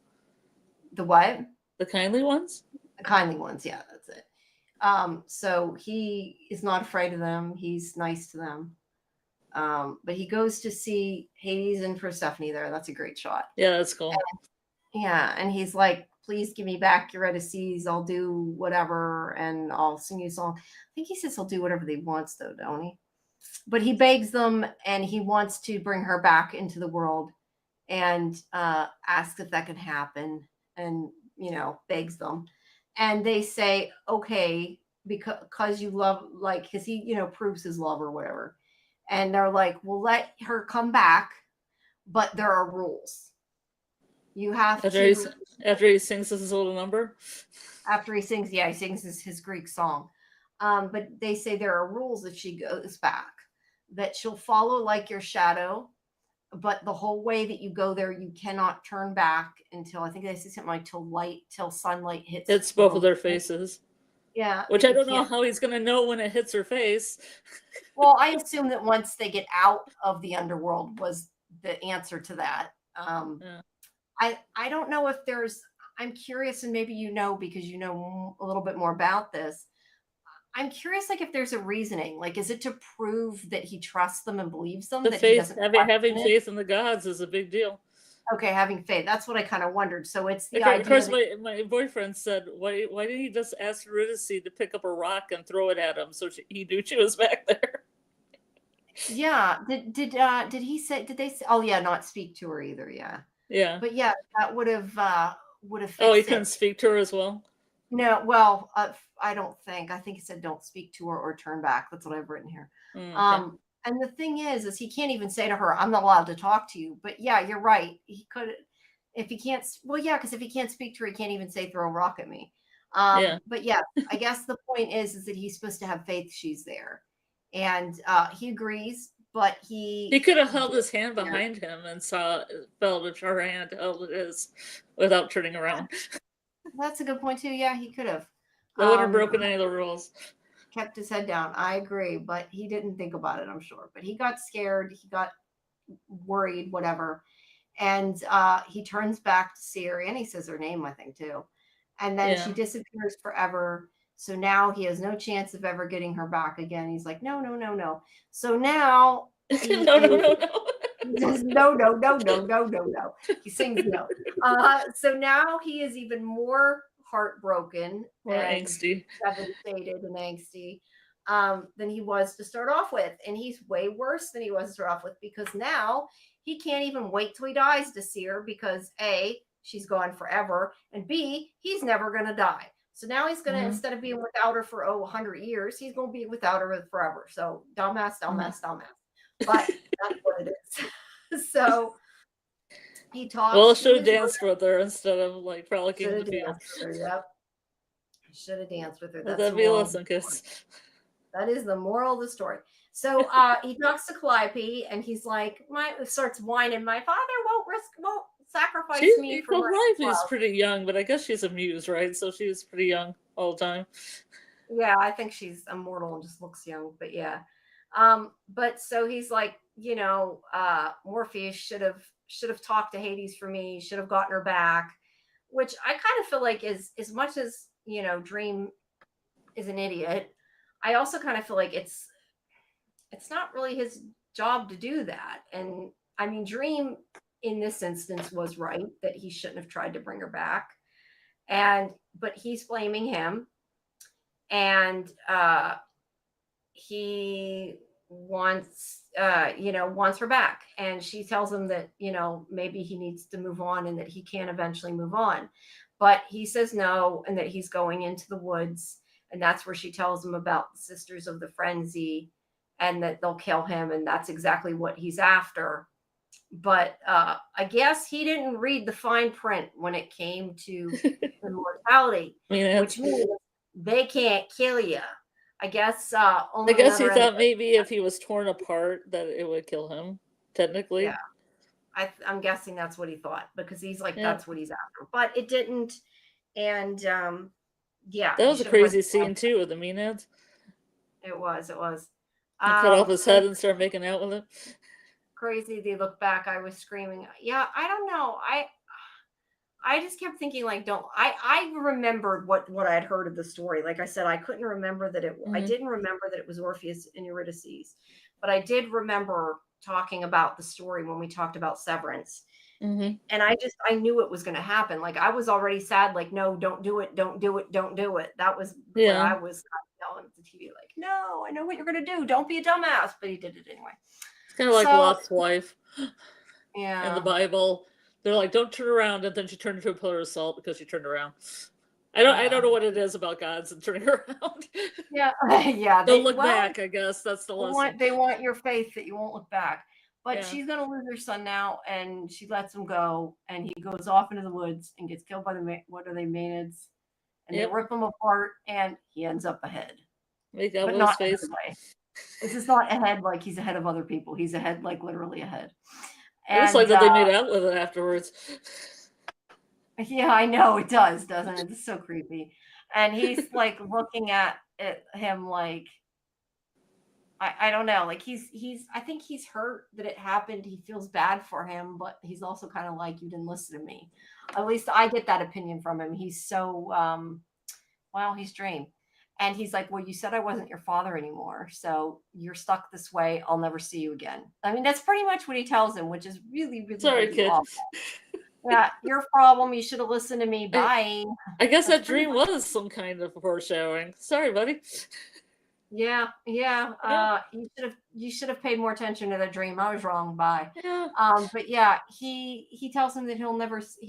Speaker 1: The what?
Speaker 2: The kindly ones?
Speaker 1: The kindly ones, yeah, that's it. So he is not afraid of them. He's nice to them. But he goes to see Hades and Persephone there. That's a great shot.
Speaker 2: Yeah, that's cool.
Speaker 1: And he's like, please give me back Eurydice. I'll do whatever, and I'll sing you a song. I think he says he'll do whatever he wants, though, don't he? But he begs them, and he wants to bring her back into the world, and asks if that can happen, and begs them. And they say, okay, because you love, like, because he, proves his love or whatever. And they're like, we'll let her come back, but there are rules. You have
Speaker 2: after he sings his little number.
Speaker 1: after he sings, he sings his Greek song. But they say there are rules if she goes back, that she'll follow like your shadow, but the whole way that you go there, you cannot turn back until, I think they say something like till sunlight hits.
Speaker 2: It's both of their faces.
Speaker 1: Yeah.
Speaker 2: Which I don't know how he's going to know when it hits her face.
Speaker 1: Well, I assume that once they get out of the underworld was the answer to that. Yeah. I don't know if I'm curious, and maybe you know, because you know a little bit more about this. I'm curious, like, if there's a reasoning, like, is it to prove that he trusts them and believes them?
Speaker 2: That
Speaker 1: he doesn't
Speaker 2: having faith in the gods is a big deal.
Speaker 1: Okay, having faith. That's what I kind of wondered. So it's the
Speaker 2: idea. Of course, my boyfriend said, why didn't he just ask Eurydice to pick up a rock and throw it at him so he knew she was back there?
Speaker 1: Yeah. Did he say? Did they say? Oh yeah, not speak to her either. Yeah.
Speaker 2: Yeah.
Speaker 1: But yeah, that would have
Speaker 2: Oh, he couldn't speak to her as well?
Speaker 1: No, well, I don't think. I think he said don't speak to her or turn back. That's what I've written here. Okay. And the thing is he can't even say to her, I'm not allowed to talk to you. But yeah, you're right. He could, if he can't, well, yeah, because if he can't speak to her, he can't even say throw a rock at me. But yeah, I guess the point is that he's supposed to have faith she's there. And he agrees, but he
Speaker 2: could have held his hand behind him and felt if her hand held his without turning around.
Speaker 1: That's a good point too. Yeah, he could have.
Speaker 2: That wouldn't have broken any of the rules.
Speaker 1: Kept his head down. I agree, but he didn't think about it, I'm sure. But he got scared. He got worried, whatever. And he turns back to Siri, and he says her name, I think, too. And then she disappears forever. So now he has no chance of ever getting her back again. He's like, no, no, no, no. So now
Speaker 2: no.
Speaker 1: No. He sings no. So now he is even more heartbroken,
Speaker 2: more angsty,
Speaker 1: devastated and angsty than he was to start off with. And he's way worse than he was to start off with, because now he can't even wait till he dies to see her, because A, she's gone forever, and B, he's never going to die. So now he's going to, instead of being without her for 100 years, he's going to be without her forever. So dumbass. But that's what it is. So he talks.
Speaker 2: Well, should have danced with her instead of like frolicking in the field.
Speaker 1: Yep. Should have danced with her.
Speaker 2: That'd be a lesson, kids.
Speaker 1: That is the moral of the story. So he talks to Calliope, and he's like, starts whining. My father won't sacrifice me for
Speaker 2: Calliope's pretty young, but I guess she's a muse, right? So she's pretty young all the time.
Speaker 1: Yeah, I think she's immortal and just looks young, but yeah. But so he's like, Morpheus should have talked to Hades for me, should have gotten her back, which I kind of feel like is, as much as, Dream is an idiot, I also kind of feel like it's not really his job to do that. And I mean, Dream in this instance was right that he shouldn't have tried to bring her back. But he's blaming him, and he wants her back, and she tells him that maybe he needs to move on and that he can eventually move on, but he says no, and that he's going into the woods, and that's where she tells him about the Sisters of the Frenzy and that they'll kill him, and that's exactly what he's after. But I guess he didn't read the fine print when it came to immortality, which means they can't kill you. I guess only.
Speaker 2: I guess he thought maybe if he was torn apart that it would kill him. Technically,
Speaker 1: yeah. I'm guessing that's what he thought, because he's like, that's what he's after. But it didn't, and yeah,
Speaker 2: that was a crazy scene too with the Maenads.
Speaker 1: It was.
Speaker 2: He cut off his head and started making out with it.
Speaker 1: Crazy. They look back. I was screaming. Yeah, I don't know. I just kept thinking, like, I remembered what I had heard of the story. Like I said, I couldn't remember that I didn't remember that it was Orpheus and Eurydice, but I did remember talking about the story when we talked about Severance. And I knew it was going to happen. Like, I was already sad, like, no, don't do it. Don't do it. Don't do it. That was what I was yelling at the TV, like, no, I know what you're going to do. Don't be a dumbass. But he did it anyway.
Speaker 2: It's kind of like Lot's wife.
Speaker 1: Yeah.
Speaker 2: In the Bible. They're like, don't turn around, and then she turned into a pillar of salt because she turned around. I don't know what it is about gods and turning around.
Speaker 1: Yeah. Yeah.
Speaker 2: Don't look back, I guess. That's the lesson.
Speaker 1: They want your faith that you won't look back. But she's going to lose her son now, and she lets him go, and he goes off into the woods and gets killed by the Maenads. and they rip him apart, and he ends up ahead.
Speaker 2: Make out
Speaker 1: but
Speaker 2: with
Speaker 1: not
Speaker 2: his face.
Speaker 1: Way. This is not ahead like he's ahead of other people. He's ahead, like literally ahead.
Speaker 2: It looks like that they made out with it afterwards.
Speaker 1: Yeah, I know it does, doesn't it? It's so creepy. And he's like looking at him like, I don't know, like he's I think he's hurt that it happened. He feels bad for him, but he's also kind of like, you didn't listen to me. At least I get that opinion from him. He's so well, he's Dream. And he's like, well, you said I wasn't your father anymore, so you're stuck this way. I'll never see you again. I mean, that's pretty much what he tells him, which is really, really,
Speaker 2: Sorry,
Speaker 1: really
Speaker 2: kid.
Speaker 1: awful. Yeah, your problem. You should have listened to me. Bye.
Speaker 2: I guess that dream was some kind of foreshadowing. Sorry, buddy.
Speaker 1: Yeah. You should have paid more attention to the dream. I was wrong. Bye.
Speaker 2: Yeah.
Speaker 1: But yeah, he tells him that he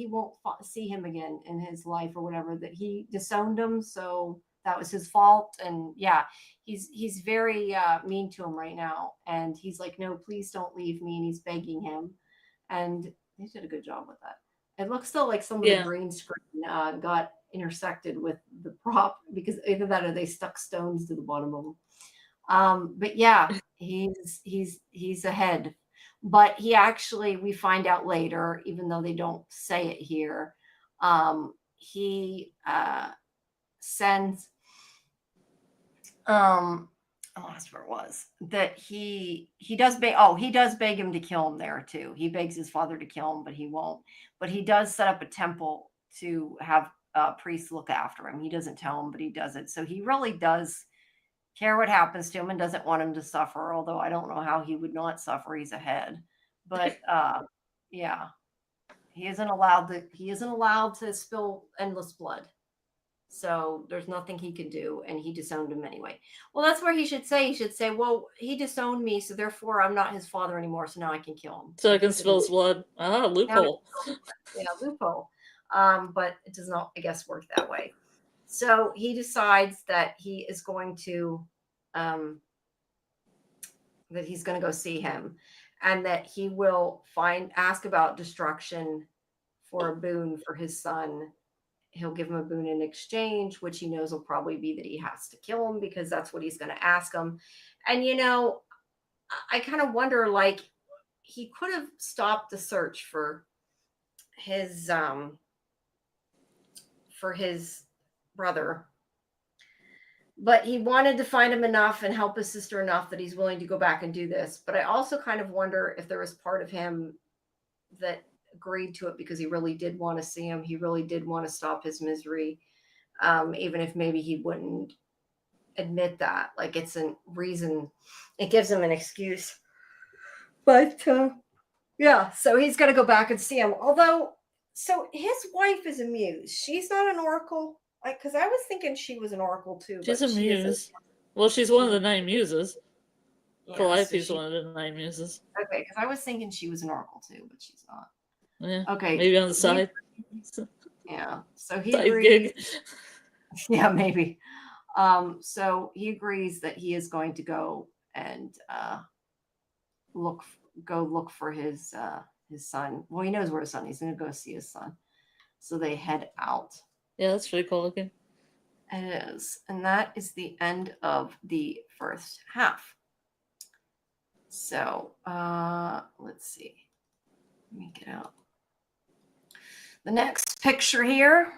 Speaker 1: won't see him again in his life or whatever. That he disowned him, so that was his fault. And yeah, he's very mean to him right now. And he's like, no, please don't leave me. And he's begging him. And they did a good job with that. It looks still like some of the green screen got intersected with the prop, because either that or they stuck stones to the bottom of them. But yeah, he's ahead. But he actually, we find out later, even though they don't say it here, he sends I lost where it was, that he does beg him to kill him there too. He begs his father to kill him, but he won't. But he does set up a temple to have priests look after him. He doesn't tell him, but he does it. So he really does care what happens to him and doesn't want him to suffer, although I don't know how he would not suffer. He's ahead. But yeah, he isn't allowed to spill endless blood. So there's nothing he can do, and he disowned him anyway. Well, that's where he should say, well, he disowned me, so therefore I'm not his father anymore, so now I can kill him.
Speaker 2: So I can spill his blood. Ah, loophole.
Speaker 1: Yeah, loophole. But it does not, I guess, work that way. So he decides that he is going to, that he's going to go see him, and that he will ask about destruction for a boon for his son. He'll give him a boon in exchange, which he knows will probably be that he has to kill him, because that's what he's going to ask him. And, I kind of wonder, like, he could have stopped the search for his brother, but he wanted to find him enough and help his sister enough that he's willing to go back and do this. But I also kind of wonder if there was part of him that agreed to it because he really did want to see him. He really did want to stop his misery, even if maybe he wouldn't admit that. Like, it's a reason. It gives him an excuse. But yeah, so he's going to go back and see him. Although, so his wife is a muse. She's not an oracle. Because I was thinking she was an oracle too.
Speaker 2: She's a muse. Well, she's one of the 9 muses. Calliope's one of the 9 muses.
Speaker 1: Okay, because I was thinking she was an oracle too, but she's not.
Speaker 2: Yeah.
Speaker 1: Okay.
Speaker 2: Maybe on the side.
Speaker 1: Yeah. So he agrees.
Speaker 2: Gig.
Speaker 1: Yeah, maybe. So he agrees that he is going to go and look for his son. Well, he knows where his son is. He's going to go see his son. So they head out.
Speaker 2: Yeah, that's pretty cool looking.
Speaker 1: It is. And that is the end of the first half. So let's see. Let me get out the next picture here.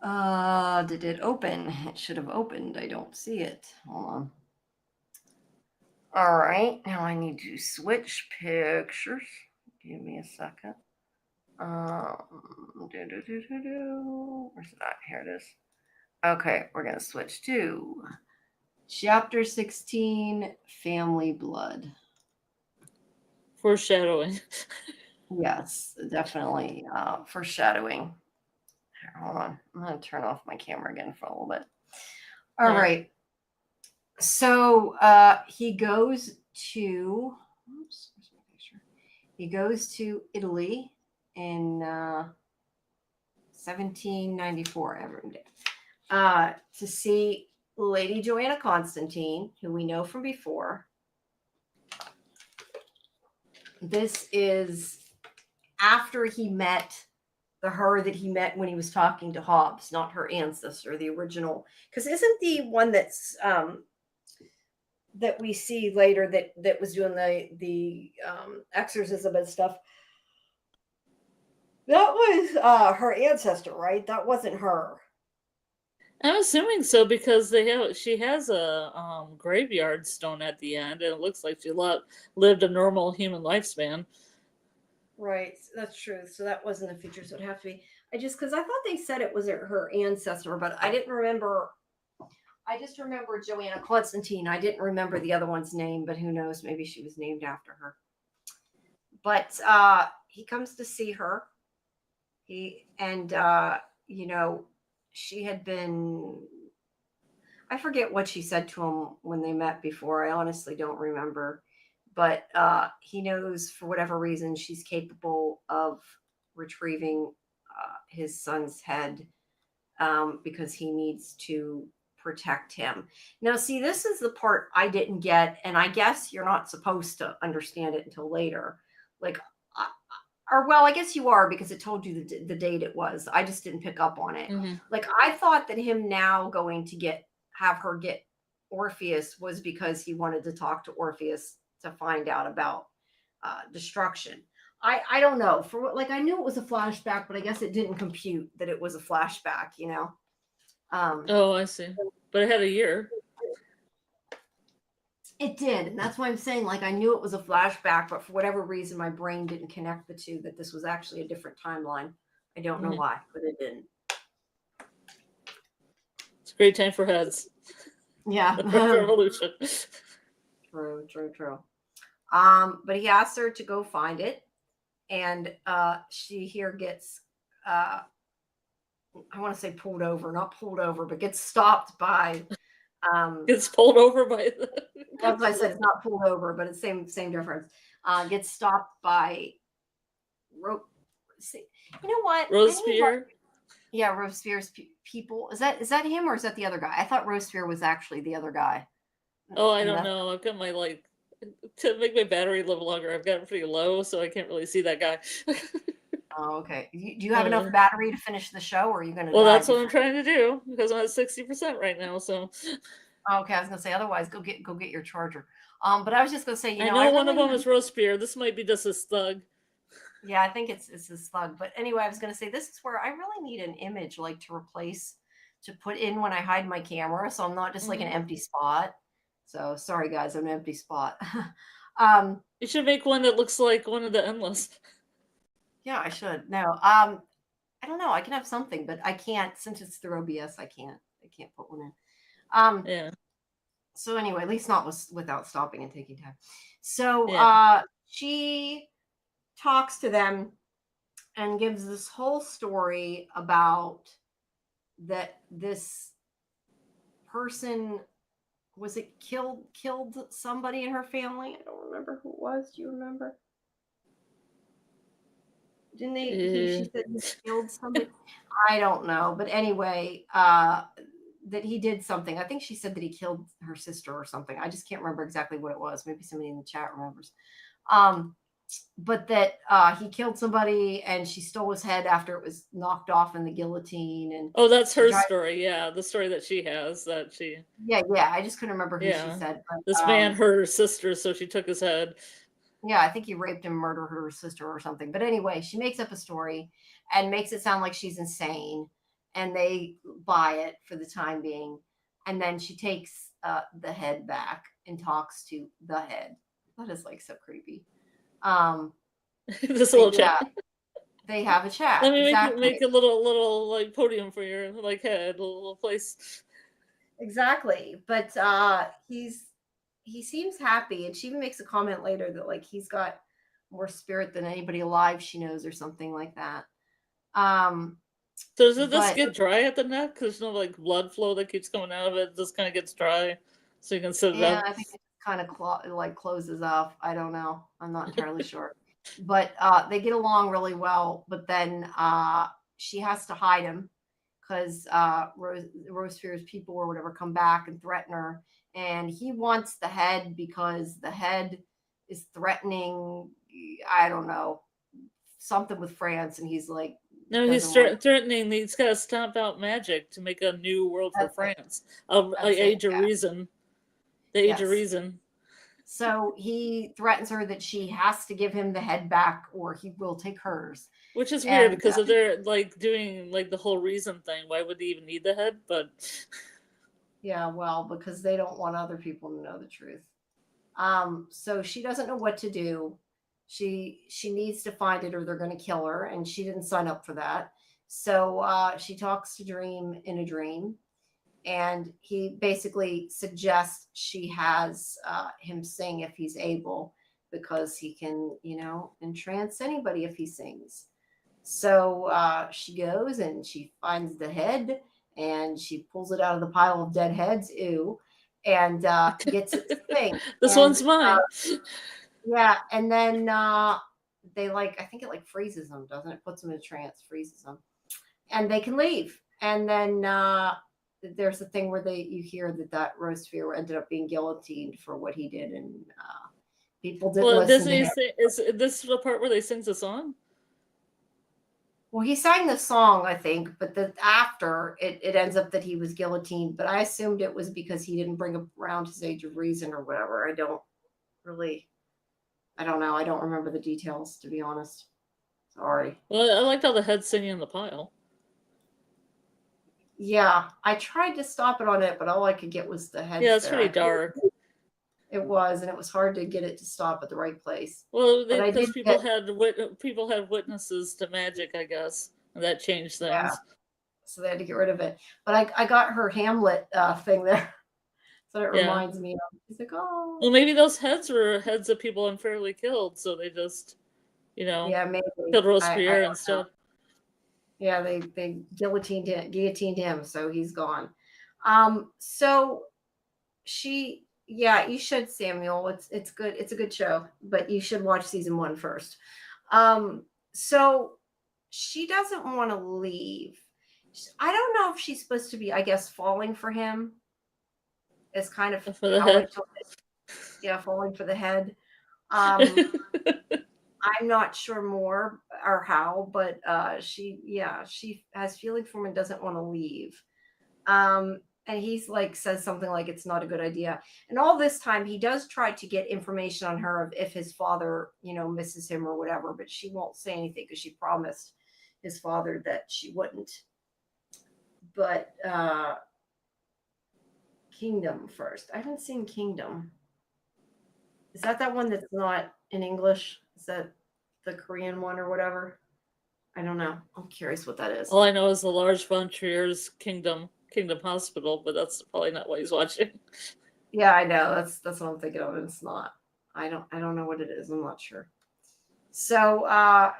Speaker 1: Did it open? It should have opened. I don't see it. Hold on. All right. Now I need to switch pictures. Give me a second. Where's it at? Here it is. Okay, we're going to switch to Chapter 16, Family Blood.
Speaker 2: Foreshadowing.
Speaker 1: Yes, definitely foreshadowing. Here, hold on. I'm going to turn off my camera again for a little bit. All right. So he goes to... Oops, where's my picture? He goes to Italy in 1794 every day to see Lady Joanna Constantine, who we know from before. This is after he met the her that he met when he was talking to Hobbes, not her ancestor, the original. Because isn't the one that's that we see later that was doing the exorcism and stuff? That was her ancestor, right? That wasn't her.
Speaker 2: I'm assuming so because she has a graveyard stone at the end, and it looks like she lived a normal human lifespan.
Speaker 1: Right, that's true. So that wasn't a feature, so it'd have to be. Because I thought they said it was her ancestor, but I didn't remember. I just remember Joanna Constantine. I didn't remember the other one's name, but who knows? Maybe she was named after her. But he comes to see her. She had been. I forget what she said to him when they met before. I honestly don't remember. But he knows for whatever reason she's capable of retrieving his son's head because he needs to protect him. Now, see, this is the part I didn't get, and I guess you're not supposed to understand it until later. Like, I guess you are because it told you the date it was. I just didn't pick up on it.
Speaker 2: Mm-hmm.
Speaker 1: Like, I thought that him now going to have her get Orpheus was because he wanted to talk to Orpheus to find out about destruction. I don't know. I knew it was a flashback, but I guess it didn't compute that it was a flashback,
Speaker 2: Oh, I see. But it had a year.
Speaker 1: It did, and that's why I'm saying, I knew it was a flashback, but for whatever reason, my brain didn't connect the two, that this was actually a different timeline. I don't know why, but it didn't.
Speaker 2: It's a great time for heads.
Speaker 1: Yeah.
Speaker 2: Revolution.
Speaker 1: True. But he asks her to go find it, and she here gets I want to say pulled over, not pulled over, but gets stopped by
Speaker 2: gets pulled over by
Speaker 1: that's why I said it's not pulled over, but it's same difference. Gets stopped by you know what?
Speaker 2: Robespierre.
Speaker 1: Yeah, Robespierre's people. Is that him or is that the other guy? I thought Robespierre was actually the other guy.
Speaker 2: Oh, I don't know. I've got my to make my battery live longer. I've got it pretty low, so I can't really see that guy.
Speaker 1: Oh, okay. Do you have enough battery to finish the show, or are you going to?
Speaker 2: Well, that's what I'm trying to do because I'm at 60% right now. So.
Speaker 1: Okay, I was going to say otherwise, go get your charger. But I was just going to say,
Speaker 2: I know one of them is Robespierre. This might be just a thug.
Speaker 1: Yeah, I think it's a slug. But anyway, I was going to say this is where I really need an image to put in when I hide my camera, so I'm not just like an empty spot. So sorry guys, I'm an empty spot.
Speaker 2: You should make one that looks like one of the Endless.
Speaker 1: Yeah, I should. No, I don't know. I can have something, but I can't since it's through OBS. I can't put one in.
Speaker 2: Yeah.
Speaker 1: So anyway, at least not without stopping and taking time. So she talks to them and gives this whole story about that this person killed somebody in her family. I don't remember who it was. Do you remember? Didn't they? She said he killed somebody. I don't know, but anyway, that he did something. I think she said that he killed her sister or something. I just can't remember exactly what it was. Maybe somebody in the chat remembers. But that he killed somebody and she stole his head after it was knocked off in the guillotine. And
Speaker 2: that's her story. Yeah, the story that she has that she.
Speaker 1: Yeah. I just couldn't remember who she said. But,
Speaker 2: this man hurt her sister, so she took his head.
Speaker 1: Yeah, I think he raped and murdered her sister or something. But anyway, she makes up a story and makes it sound like she's insane, and they buy it for the time being. And then she takes the head back and talks to the head. That is so creepy.
Speaker 2: This little chat.
Speaker 1: They have a chat.
Speaker 2: Let me make a little podium for your head, a little place.
Speaker 1: Exactly, but he seems happy, and she even makes a comment later that he's got more spirit than anybody alive she knows, or something like that.
Speaker 2: So does this get dry at the neck? Because there's no blood flow that keeps coming out of it. It just kind of gets dry, so you can sit it up.
Speaker 1: I think it kind of closes off. I don't know. I'm not entirely sure, but they get along really well. But then she has to hide him because Robespierre's people or whatever come back and threaten her. And he wants the head because the head is threatening, I don't know, something with France. And he's like,
Speaker 2: No, he's threatening he's got to stomp out magic to make a new world for France. Age of Reason. The Age of Reason.
Speaker 1: So he threatens her that she has to give him the head back or he will take hers.
Speaker 2: Which is weird because if they're like doing like the whole reason thing, why would they even need the head? But
Speaker 1: yeah, well, because they don't want other people to know the truth. So she doesn't know what to do. She needs to find it or they're going to kill her, and she didn't sign up for that. So she talks to Dream in a dream, and he basically suggests she has him sing if he's able, because he can, entrance anybody if he sings. So she goes and she finds the head and she pulls it out of the pile of dead heads, and gets it to sing.
Speaker 2: This one's mine.
Speaker 1: Yeah, and then they I think it freezes them, doesn't it? Puts them in a trance, freezes them, and they can leave. And then there's a thing where you hear that Robespierre ended up being guillotined for what he did, and people didn't listen to him.
Speaker 2: Is this the part where they sing the song?
Speaker 1: Well, he sang the song, I think, but after it ends up that he was guillotined. But I assumed it was because he didn't bring around his Age of Reason or whatever. I don't know. I don't remember the details, to be honest. Sorry.
Speaker 2: Well, I liked all the heads singing in the pile.
Speaker 1: Yeah, I tried to stop it on it, but all I could get was the heads.
Speaker 2: Yeah, it's pretty dark.
Speaker 1: It was, and it was hard to get it to stop at the right place.
Speaker 2: Well, because people had witnesses to magic, I guess, and that changed things. Yeah.
Speaker 1: So they had to get rid of it. But I got her Hamlet thing there. So it reminds me of. He's like, oh.
Speaker 2: Well, maybe those heads were heads of people unfairly killed, so they just,
Speaker 1: maybe
Speaker 2: killed Robespierre instead.
Speaker 1: Yeah, they guillotined him, so he's gone. So she. Yeah, you should, Samuel. It's good. It's a good show, but you should watch season 1 first. So she doesn't want to leave. I don't know if she's supposed to be, I guess, falling for him. It's kind of
Speaker 2: for the head.
Speaker 1: Falling for the head. I'm not sure more or how, but she has feelings for him and doesn't want to leave. And he's says something like it's not a good idea. And all this time he does try to get information on her of if his father, misses him or whatever, but she won't say anything because she promised his father that she wouldn't. But Kingdom first. I haven't seen Kingdom. Is that one that's not in English? Is that the Korean one or whatever? I don't know. I'm curious what that is.
Speaker 2: All I know is the Lars von Trier's Kingdom Hospital, but that's probably not what he's watching.
Speaker 1: Yeah, I know. That's what I'm thinking of. It's not. I don't know what it is. I'm not sure. So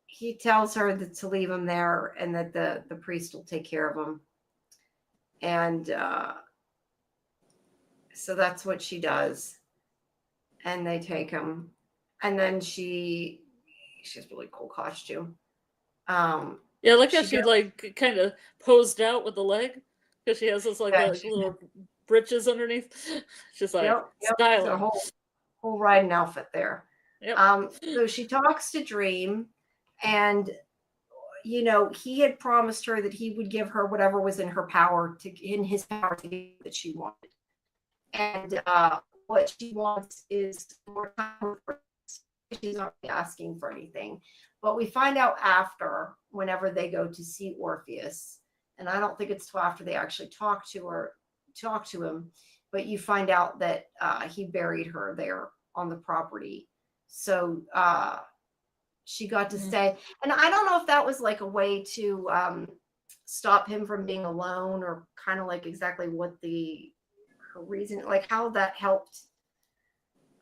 Speaker 1: he tells her to leave him there and that the priest will take care of him. And so that's what she does. And they take him. And then she has a really cool costume.
Speaker 2: Yeah, I like how she kind of posed out with the leg. Because she has this little breeches underneath. She's styling.
Speaker 1: A whole riding outfit there.
Speaker 2: Yep.
Speaker 1: So she talks to Dream, and he had promised her that he would give her whatever was in his power to get that she wanted. And what she wants is more time with her. She's not asking for anything. But we find out after, whenever they go to see Orpheus. And I don't think it's till after they actually talk to him, but you find out that he buried her there on the property. So she got to stay. And I don't know if that was a way to stop him from being alone, or kind of exactly what her reason, how that helped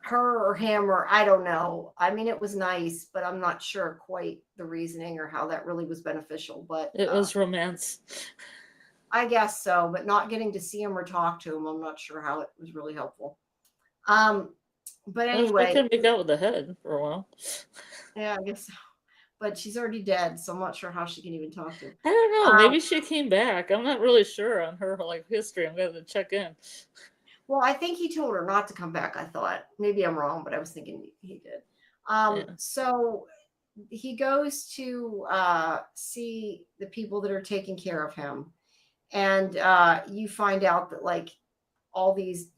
Speaker 1: her or him, or I don't know. I mean, it was nice, but I'm not sure quite the reasoning or how that really was beneficial. But
Speaker 2: it was romance.
Speaker 1: I guess so, but not getting to see him or talk to him, I'm not sure how it was really helpful. But anyway,
Speaker 2: I couldn't make out with the head for a while.
Speaker 1: Yeah, I guess so. But she's already dead, so I'm not sure how she can even talk to him.
Speaker 2: I don't know. Maybe she came back. I'm not really sure on her history. I'm going to check in.
Speaker 1: Well, I think he told her not to come back, I thought. Maybe I'm wrong, but I was thinking he did. So he goes to see the people that are taking care of him, and you find out that like all these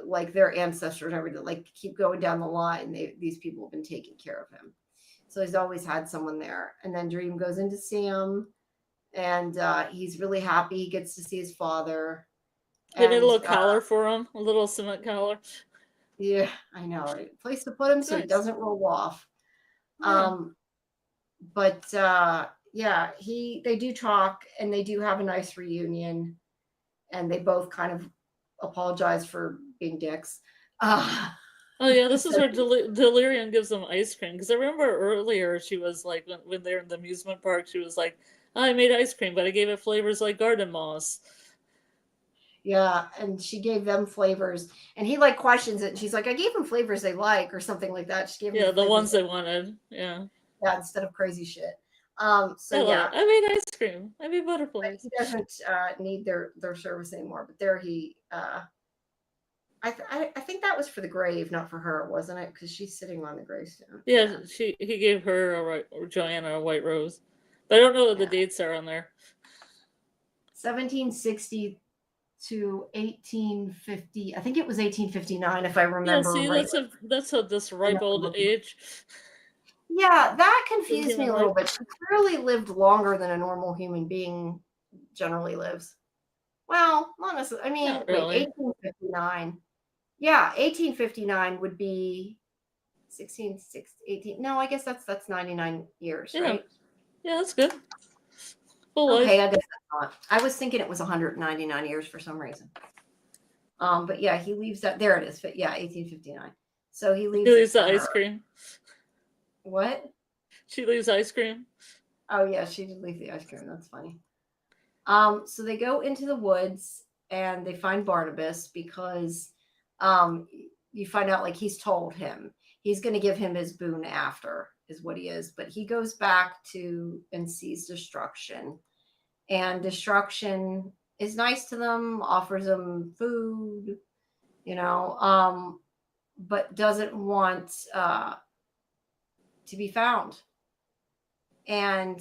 Speaker 1: like their ancestors and everything like keep going down the line. These people have been taking care of him, so he's always had someone there. And then Dream goes in to see him, and he's really happy. He gets to see his father.
Speaker 2: Get a little collar for him, a little cement collar.
Speaker 1: Yeah, I know, right? Place to put him so he doesn't roll off. Yeah. But yeah, they do talk, and they do have a nice reunion, and they both kind of apologize for being dicks.
Speaker 2: Oh yeah, this is where Delirium gives them ice cream, because I remember earlier she was like, when they're in the amusement park, she was like, oh, I made ice cream, but I gave it flavors like garden moss.
Speaker 1: Yeah, and she gave them flavors, and he like questions it, and she's like, I gave them flavors they like, or something like that. She gave them
Speaker 2: the ones they wanted. Yeah,
Speaker 1: instead of crazy shit.
Speaker 2: So yeah, I made ice cream. I made butterflies.
Speaker 1: He doesn't need their service anymore. But there he, I think that was for the grave, not for her, wasn't it? Because she's sitting on the gravestone.
Speaker 2: Yeah, he gave her Joanna a white rose, but I don't know what the dates are on there.
Speaker 1: 1760 to 1850. I think it was 1859, if I remember right.
Speaker 2: That's this ripe old age.
Speaker 1: Yeah, that confused me a little bit. She clearly lived longer than a normal human being generally lives. Well, not necessarily. I mean, wait, 1859. Yeah, 1859 would be 18. No, I guess that's 99 years, right?
Speaker 2: Yeah, that's good.
Speaker 1: Okay, I guess that's not. I was thinking it was 199 years for some reason. But yeah, he leaves that. There it is. But yeah, 1859. So he leaves
Speaker 2: the ice cream.
Speaker 1: What?
Speaker 2: She leaves ice cream.
Speaker 1: Oh yeah, she did leave the ice cream. That's funny. So they go into the woods and they find Barnabas because you find out like he's told him he's going to give him his boon after is what he is. But he goes back to and sees Destruction, and Destruction is nice to them, offers them food, but doesn't want to be found. And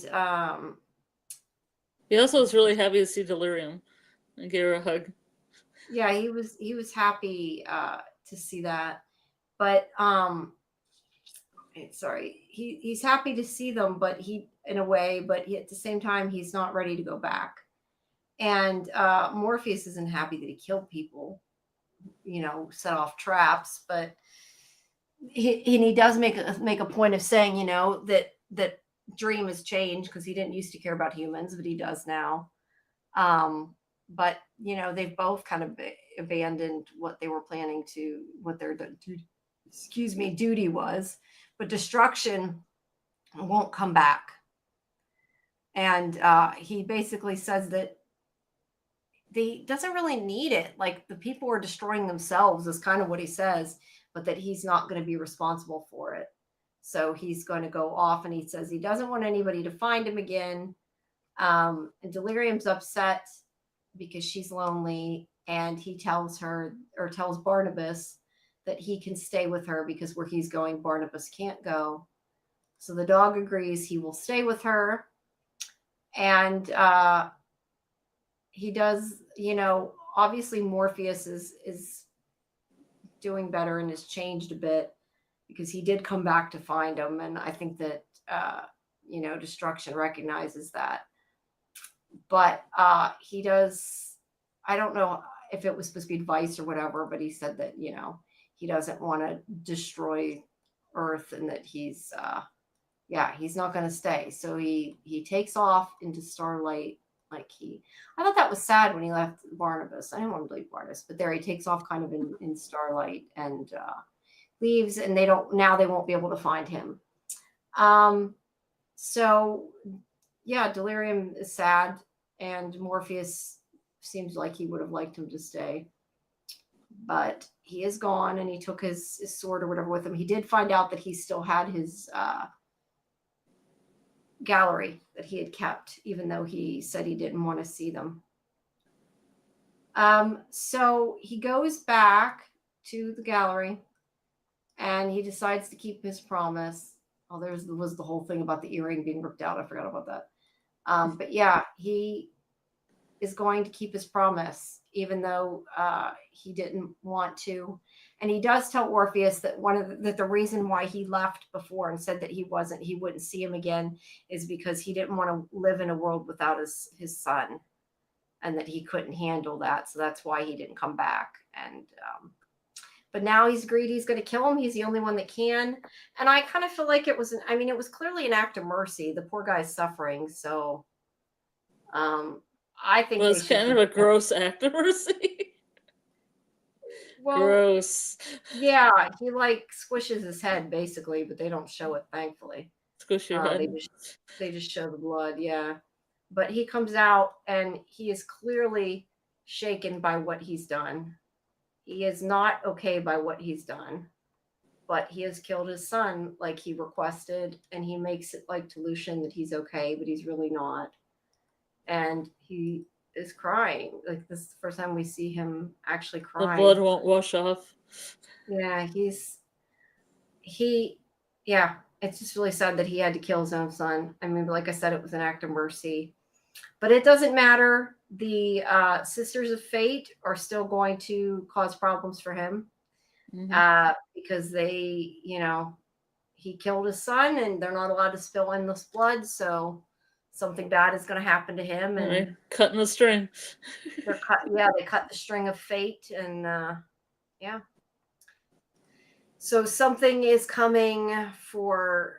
Speaker 2: he also was really happy to see Delirium and gave her a hug.
Speaker 1: Yeah, he was happy to see that. But sorry, he's happy to see them, but in a way, but at the same time, he's not ready to go back. And Morpheus isn't happy that he killed people, set off traps, but he does make a point of saying, that Dream has changed because he didn't used to care about humans, but he does now. But they've both kind of abandoned what they were planning to, what their duty was. But Destruction won't come back, and he basically says that he doesn't really need it. Like the people are destroying themselves is kind of what he says, but that he's not going to be responsible for it. So he's going to go off, and he says he doesn't want anybody to find him again. And Delirium's upset because she's lonely, and he tells Barnabas that he can stay with her because where he's going, Barnabas can't go. So the dog agrees he will stay with her. And he does, obviously Morpheus is doing better and has changed a bit because he did come back to find him. And I think that, Destruction recognizes that. But he does, I don't know if it was supposed to be advice or whatever, but he said that, he doesn't want to destroy Earth, and that he's not going to stay. So he takes off into Starlight. I thought that was sad when he left Barnabas. I didn't want to leave Barnabas, but there he takes off kind of in Starlight and leaves, and they won't be able to find him. So yeah, Delirium is sad, and Morpheus seems like he would have liked him to stay, but he is gone, and he took his sword or whatever with him. He did find out that he still had his gallery that he had kept, even though he said he didn't want to see them. So he goes back to the gallery, and he decides to keep his promise. Oh, was the whole thing about the earring being ripped out. I forgot about that. But yeah, he is going to keep his promise, even though he didn't want to. And he does tell Orpheus that that the reason why he left before and said that he wouldn't see him again is because he didn't want to live in a world without his son, and that he couldn't handle that. So that's why he didn't come back. And but now he's agreed he's going to kill him. He's the only one that can. And I kind of feel like it was clearly an act of mercy. The poor guy's suffering. So I think
Speaker 2: it's kind of a gross act of mercy. Well, gross.
Speaker 1: Yeah, he like squishes his head basically, but they don't show it, thankfully.
Speaker 2: Squish your head.
Speaker 1: They just show the blood, yeah. But he comes out and he is clearly shaken by what he's done. He is not okay by what he's done, but he has killed his son like he requested, and he makes it like to Lucian that he's okay, but he's really not. And he is crying. Like, this is the first time we see him actually crying.
Speaker 2: The blood won't wash off.
Speaker 1: Yeah, it's just really sad that he had to kill his own son. I mean, like I said, it was an act of mercy. But it doesn't matter. The Sisters of Fate are still going to cause problems for him. Because they, he killed his son and they're not allowed to spill endless blood. So something bad is going to happen to him. And
Speaker 2: they're cutting the string.
Speaker 1: They cut the string of fate. And so something is coming for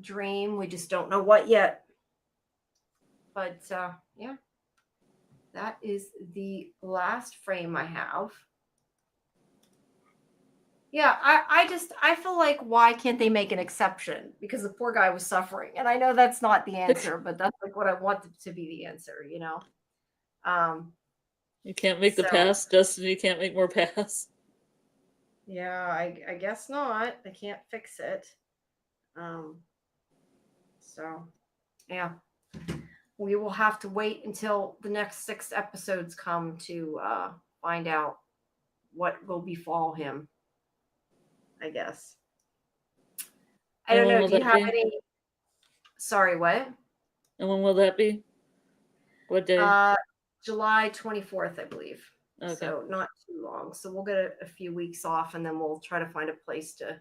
Speaker 1: Dream. We just don't know what yet. But that is the last frame I have. Yeah, I feel like, why can't they make an exception? Because the poor guy was suffering. And I know that's not the answer, but that's like what I want to be the answer,
Speaker 2: You can't make the pass, Destiny can't make more pass.
Speaker 1: Yeah, I guess not. They can't fix it. So, yeah. We will have to wait until the next 6 episodes come to find out what will befall him, I guess. I don't know. Do you have any? Sorry, what?
Speaker 2: And when will that be? What day?
Speaker 1: July 24th, I believe.
Speaker 2: Okay.
Speaker 1: So not too long. So we'll get a few weeks off, and then we'll try to find a place to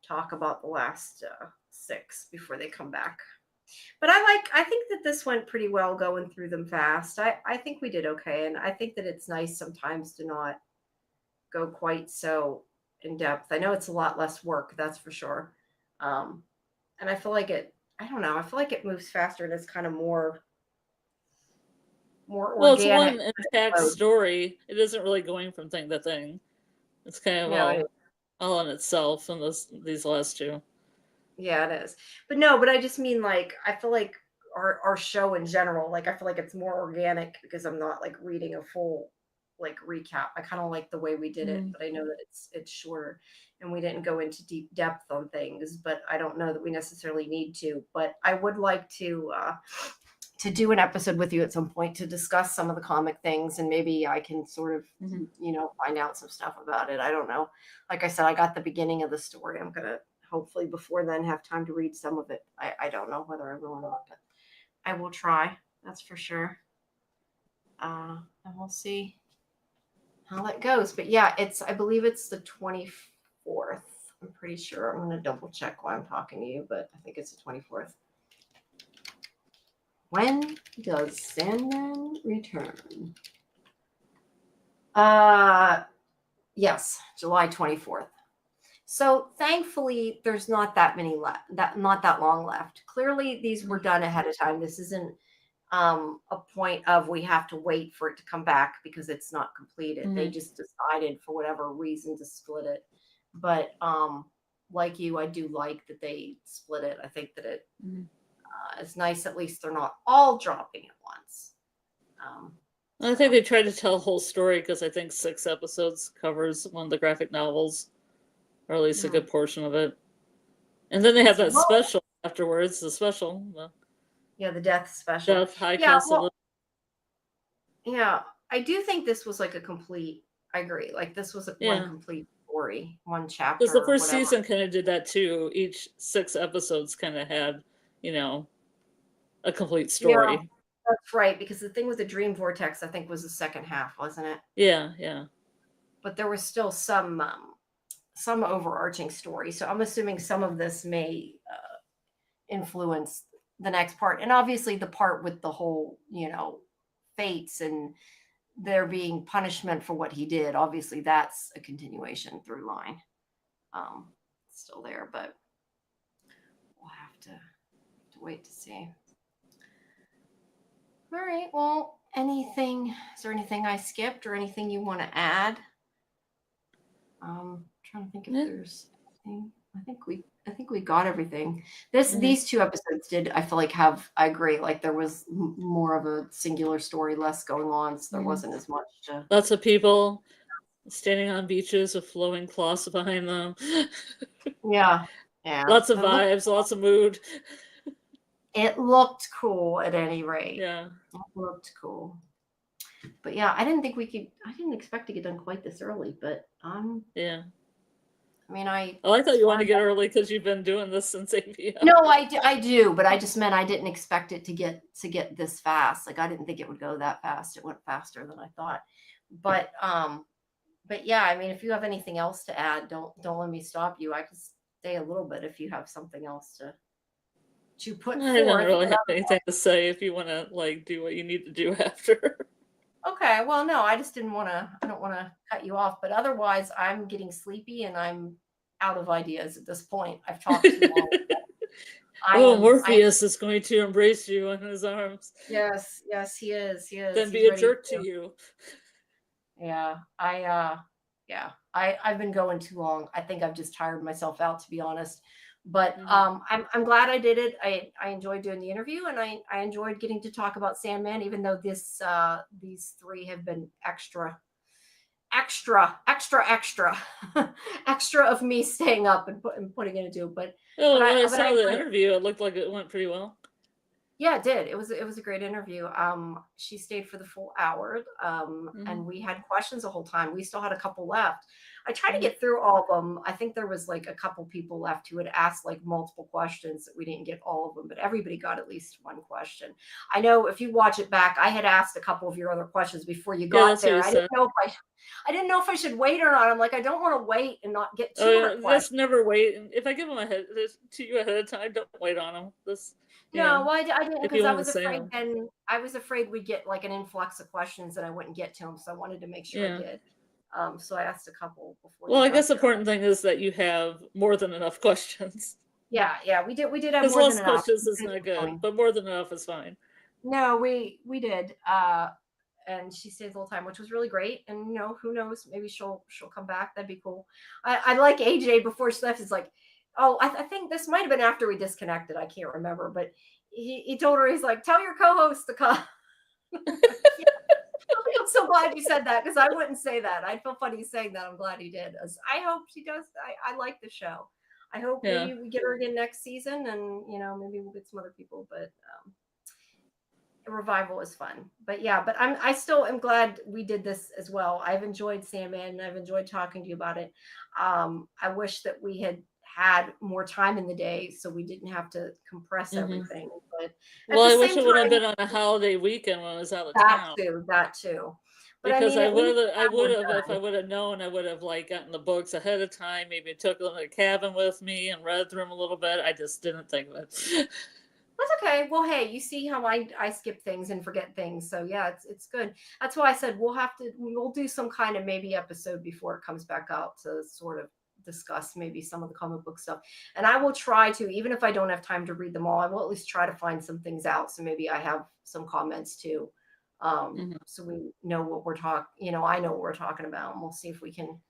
Speaker 1: talk about the last 6 before they come back. But I think that this went pretty well going through them fast. I think we did okay. And I think that it's nice sometimes to not go quite so in depth. I know it's a lot less work, that's for sure. And I feel like I feel like it moves faster and it's kind of more organic.
Speaker 2: Well, it's one intact story. It isn't really going from thing to thing. It's kind of all in itself in these last 2.
Speaker 1: Yeah, it is. But I just mean, like, I feel like our show in general, like, I feel like it's more organic because I'm not like reading a full like recap. I kind of like the way we did it, but I know that it's shorter and we didn't go into deep depth on things, but I don't know that we necessarily need to. But I would like to do an episode with you at some point to discuss some of the comic things, and maybe I can sort of, find out some stuff about it. I don't know. Like I said, I got the beginning of the story. I'm going to hopefully before then have time to read some of it. I don't know whether I will or not, but I will try. That's for sure. And we'll see how that goes. But yeah, I believe it's the 24th. I'm pretty sure. I'm going to double check while I'm talking to you, but I think it's the 24th. When does Sandman return? Yes, July 24th. So thankfully, there's not that many left. Not that long left. Clearly, these were done ahead of time. This isn't a point of we have to wait for it to come back because it's not completed. They just decided for whatever reason to split it. But like you, I do like that they split it. I think that it is nice. At least they're not all dropping at once.
Speaker 2: I think they tried to tell a whole story because I think 6 episodes covers one of the graphic novels. Or at least a good portion of it. And then they have that special afterwards, the special.
Speaker 1: The death special.
Speaker 2: Death, High Castle.
Speaker 1: Yeah, I do think this was like a complete, I agree. Like this was one complete story, one chapter.
Speaker 2: Because the first season kind of did that too. Each 6 episodes kind of had, a complete story.
Speaker 1: Yeah, that's right. Because the thing with the Dream Vortex, I think, was the second half, wasn't it?
Speaker 2: Yeah.
Speaker 1: But there was still some overarching story. So I'm assuming some of this may influence the next part, and obviously the part with the whole, fates and there being punishment for what he did. Obviously, that's a continuation through line. Still there, but we'll have to wait to see. All right. Well, is there anything I skipped or anything you want to add? Trying to think if there's anything. I think we got everything. These 2 episodes did, I feel like, I agree, like there was more of a singular story, less going on, so there wasn't as much to...
Speaker 2: Lots of people standing on beaches with flowing cloths behind them.
Speaker 1: Yeah.
Speaker 2: Lots of vibes, lots of mood.
Speaker 1: It looked cool at any rate.
Speaker 2: Yeah.
Speaker 1: It looked cool. But yeah, I didn't expect to get done quite this early, but
Speaker 2: yeah.
Speaker 1: I mean, I
Speaker 2: thought you wanted to get early because you've been doing this since 8 p.m.
Speaker 1: No, I do, but I just meant I didn't expect it to get this fast. Like, I didn't think it would go that fast. It went faster than I thought. But yeah, I mean, if you have anything else to add, don't let me stop you. I can stay a little bit if you have something else to put forth.
Speaker 2: I don't really have anything to say if you want to do what you need to do after.
Speaker 1: Okay, well, no, I don't want to cut you off, but otherwise I'm getting sleepy and I'm out of ideas at this point. I've talked too long.
Speaker 2: Orpheus is going to embrace you in his arms.
Speaker 1: Yes, he is.
Speaker 2: Then be a jerk to you.
Speaker 1: Yeah, I've been going too long. I think I've just tired myself out, to be honest. But I'm glad I did it. I enjoyed doing the interview, and I enjoyed getting to talk about Sandman, even though these 3 have been extra of me staying up and putting it into. But
Speaker 2: I saw the interview. It looked like it went pretty well.
Speaker 1: Yeah, it did. It was a great interview. She stayed for the full hour, and we had questions the whole time. We still had a couple left. I tried to get through all of them. I think there was a couple people left who had asked multiple questions that we didn't get all of them, but everybody got at least one question. I know if you watch it back, I had asked a couple of your other questions before you got there. I didn't know if I should wait or not. I'm like, I don't want to wait and not get to her questions.
Speaker 2: Just never wait. If I give them to you ahead of time, don't wait on them.
Speaker 1: I didn't, because I was afraid we'd get an influx of questions and I wouldn't get to them. So I wanted to make sure I did. So I asked a couple before.
Speaker 2: Well, I guess the important thing is that you have more than enough questions.
Speaker 1: Yeah, we did have more than enough.
Speaker 2: Questions is not good, but more than enough is fine.
Speaker 1: No, we did. And she stayed the whole time, which was really great. And who knows? Maybe she'll come back. That'd be cool. I like AJ before she left. It's like, oh, I think this might have been after we disconnected. I can't remember, but he told her, he's like, tell your co-host to come. I'm so glad you said that, because I wouldn't say that. I'd feel funny saying that. I'm glad he did. I hope she does. I like the show. I hope maybe we get her again next season, and maybe we'll get some other people. But a revival is fun. But yeah, but I still am glad we did this as well. I've enjoyed Sandman, and I've enjoyed talking to you about it. I wish that we had more time in the day, so we didn't have to compress everything. But
Speaker 2: I wish it would have been on a holiday weekend when I was out of town.
Speaker 1: That too. But
Speaker 2: because I would have if I would have known, I would have gotten the books ahead of time. Maybe took them to the cabin with me and read through them a little bit. I just didn't think of it.
Speaker 1: That's okay. Well, hey, you see how I skip things and forget things. So yeah, it's good. That's why I said we'll do some kind of maybe episode before it comes back out to sort of discuss maybe some of the comic book stuff. And I will try to, even if I don't have time to read them all, I will at least try to find some things out. So maybe I have some comments too. So we know what we're talking, I know what we're talking about, and we'll see if we can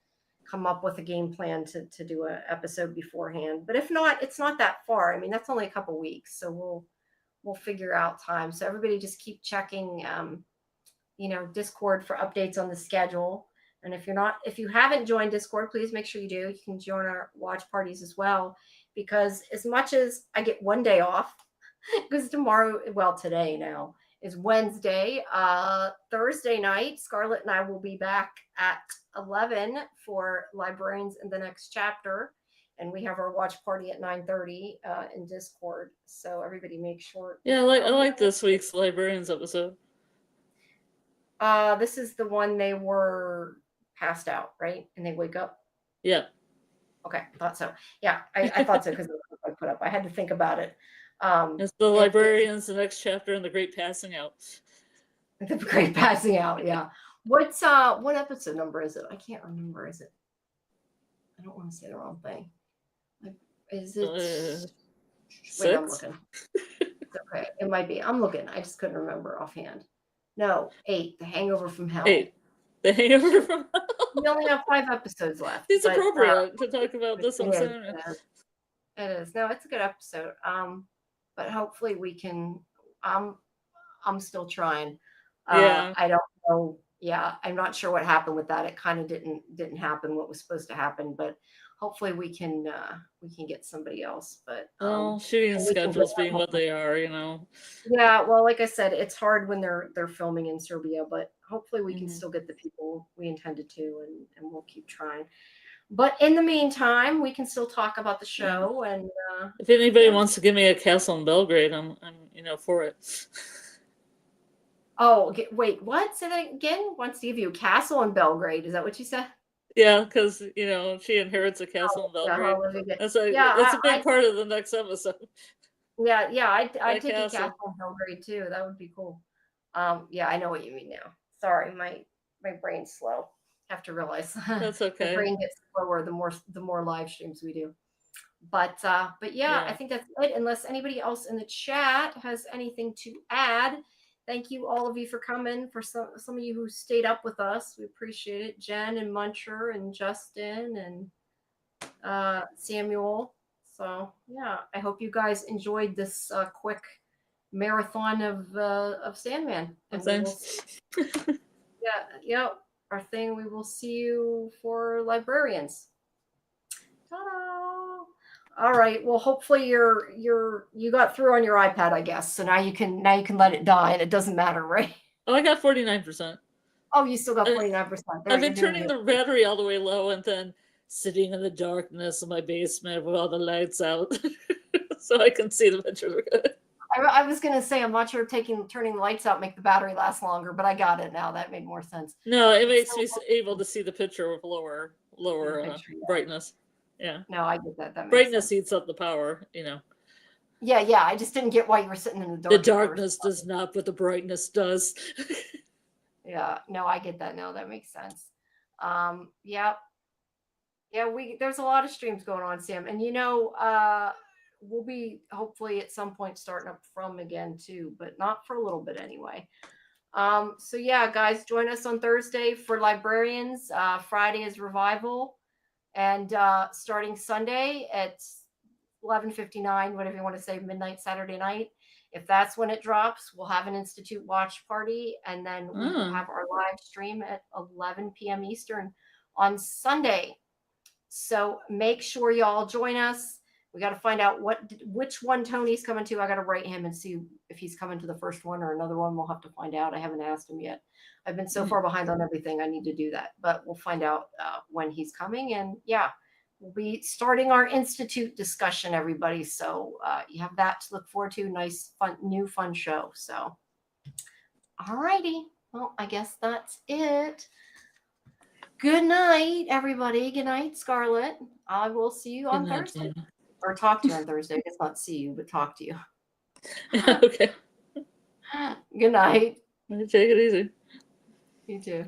Speaker 1: come up with a game plan to do an episode beforehand. But if not, it's not that far. I mean, that's only a couple weeks, so we'll figure out time. So everybody just keep checking, Discord for updates on the schedule. And if you haven't joined Discord, please make sure you do. You can join our watch parties as well, because as much as I get one day off, because today now, is Wednesday. Thursday night, Scarlet and I will be back at 11 for Librarians in the Next Chapter. And we have our watch party at 9:30 in Discord. So everybody make sure.
Speaker 2: Yeah, I like this week's Librarians episode.
Speaker 1: This is the one they were passed out, right? And they wake up?
Speaker 2: Yeah.
Speaker 1: Okay, thought so. Yeah, I thought so because I put up. I had to think about it.
Speaker 2: It's the Librarians, the Next Chapter, and the Great Passing Out.
Speaker 1: The Great Passing Out, yeah. What episode number is it? I can't remember. Is it? I don't want to say the wrong thing. Is it? Wait, I'm looking. Okay, it might be. I'm looking. I just couldn't remember offhand. No, 8. The Hangover from Hell.
Speaker 2: 8. The Hangover from Hell.
Speaker 1: We only have 5 episodes left.
Speaker 2: It's appropriate to talk about this on Sandman.
Speaker 1: It is. No, it's a good episode. But hopefully we can. I'm still trying.
Speaker 2: Yeah.
Speaker 1: I don't know. Yeah, I'm not sure what happened with that. It kind of didn't happen what was supposed to happen, but hopefully we can get somebody else. But
Speaker 2: shooting schedules being what they are,
Speaker 1: Yeah, well, like I said, it's hard when they're filming in Serbia, but hopefully we can still get the people we intended to, and we'll keep trying. But in the meantime, we can still talk about the show. And
Speaker 2: if anybody wants to give me a castle in Belgrade, I'm for it.
Speaker 1: Oh, wait, what? Say that again? Wants to give you a castle in Belgrade. Is that what you said?
Speaker 2: Yeah, because, she inherits a castle in Belgrade. That's a big part of the next episode.
Speaker 1: Yeah, I'd take a castle in Belgrade, too. That would be cool. Yeah, I know what you mean now. Sorry, my brain's slow. Have to realize.
Speaker 2: That's okay.
Speaker 1: The brain gets slower the more live streams we do. But yeah, I think that's it. Unless anybody else in the chat has anything to add. Thank you, all of you, for coming. For some of you who stayed up with us, we appreciate it. Jen and Muncher and Justin and Samuel. So yeah, I hope you guys enjoyed this quick marathon of Sandman. And
Speaker 2: thanks.
Speaker 1: Yeah. Our thing. We will see you for Librarians. Ta-da! All right. Well, hopefully you got through on your iPad, I guess. So now you can let it die, and it doesn't matter, right?
Speaker 2: Oh, I got 49%.
Speaker 1: Oh, you still got 49%.
Speaker 2: I've been turning the battery all the way low, and then sitting in the darkness of my basement with all the lights out, so I can see the pictures good.
Speaker 1: I was gonna say I'm not sure turning the lights out make the battery last longer, but I got it now. That made more sense.
Speaker 2: No, it makes me able to see the picture with lower brightness. Yeah.
Speaker 1: No, I get that. That makes
Speaker 2: brightness
Speaker 1: sense.
Speaker 2: Eats up the power,
Speaker 1: Yeah. I just didn't get why you were sitting in the dark.
Speaker 2: The darkness does not, but the brightness does.
Speaker 1: Yeah. No, I get that now. That makes sense. Yeah. There's a lot of streams going on, Sam, and we'll be hopefully at some point starting up from again too, but not for a little bit anyway. So yeah, guys, join us on Thursday for Librarians. Friday is Revival, and starting Sunday at 11:59, whatever you want to say, midnight Saturday night. If that's when it drops, we'll have an Institute watch party, and then we will have our live stream at 11 p.m. Eastern on Sunday. So make sure y'all join us. We got to find out which one Tony's coming to. I got to write him and see if he's coming to the first one or another one. We'll have to find out. I haven't asked him yet. I've been so far behind on everything. I need to do that, but we'll find out when he's coming. And yeah, we'll be starting our Institute discussion, everybody. So you have that to look forward to. Nice, fun show. So, all righty. Well, I guess that's it. Good night, everybody. Good night, Scarlet. I will see you on Thursday. Or talk to you on Thursday. I guess not see you, but talk to you.
Speaker 2: Okay.
Speaker 1: Good night.
Speaker 2: Take it easy.
Speaker 1: You too.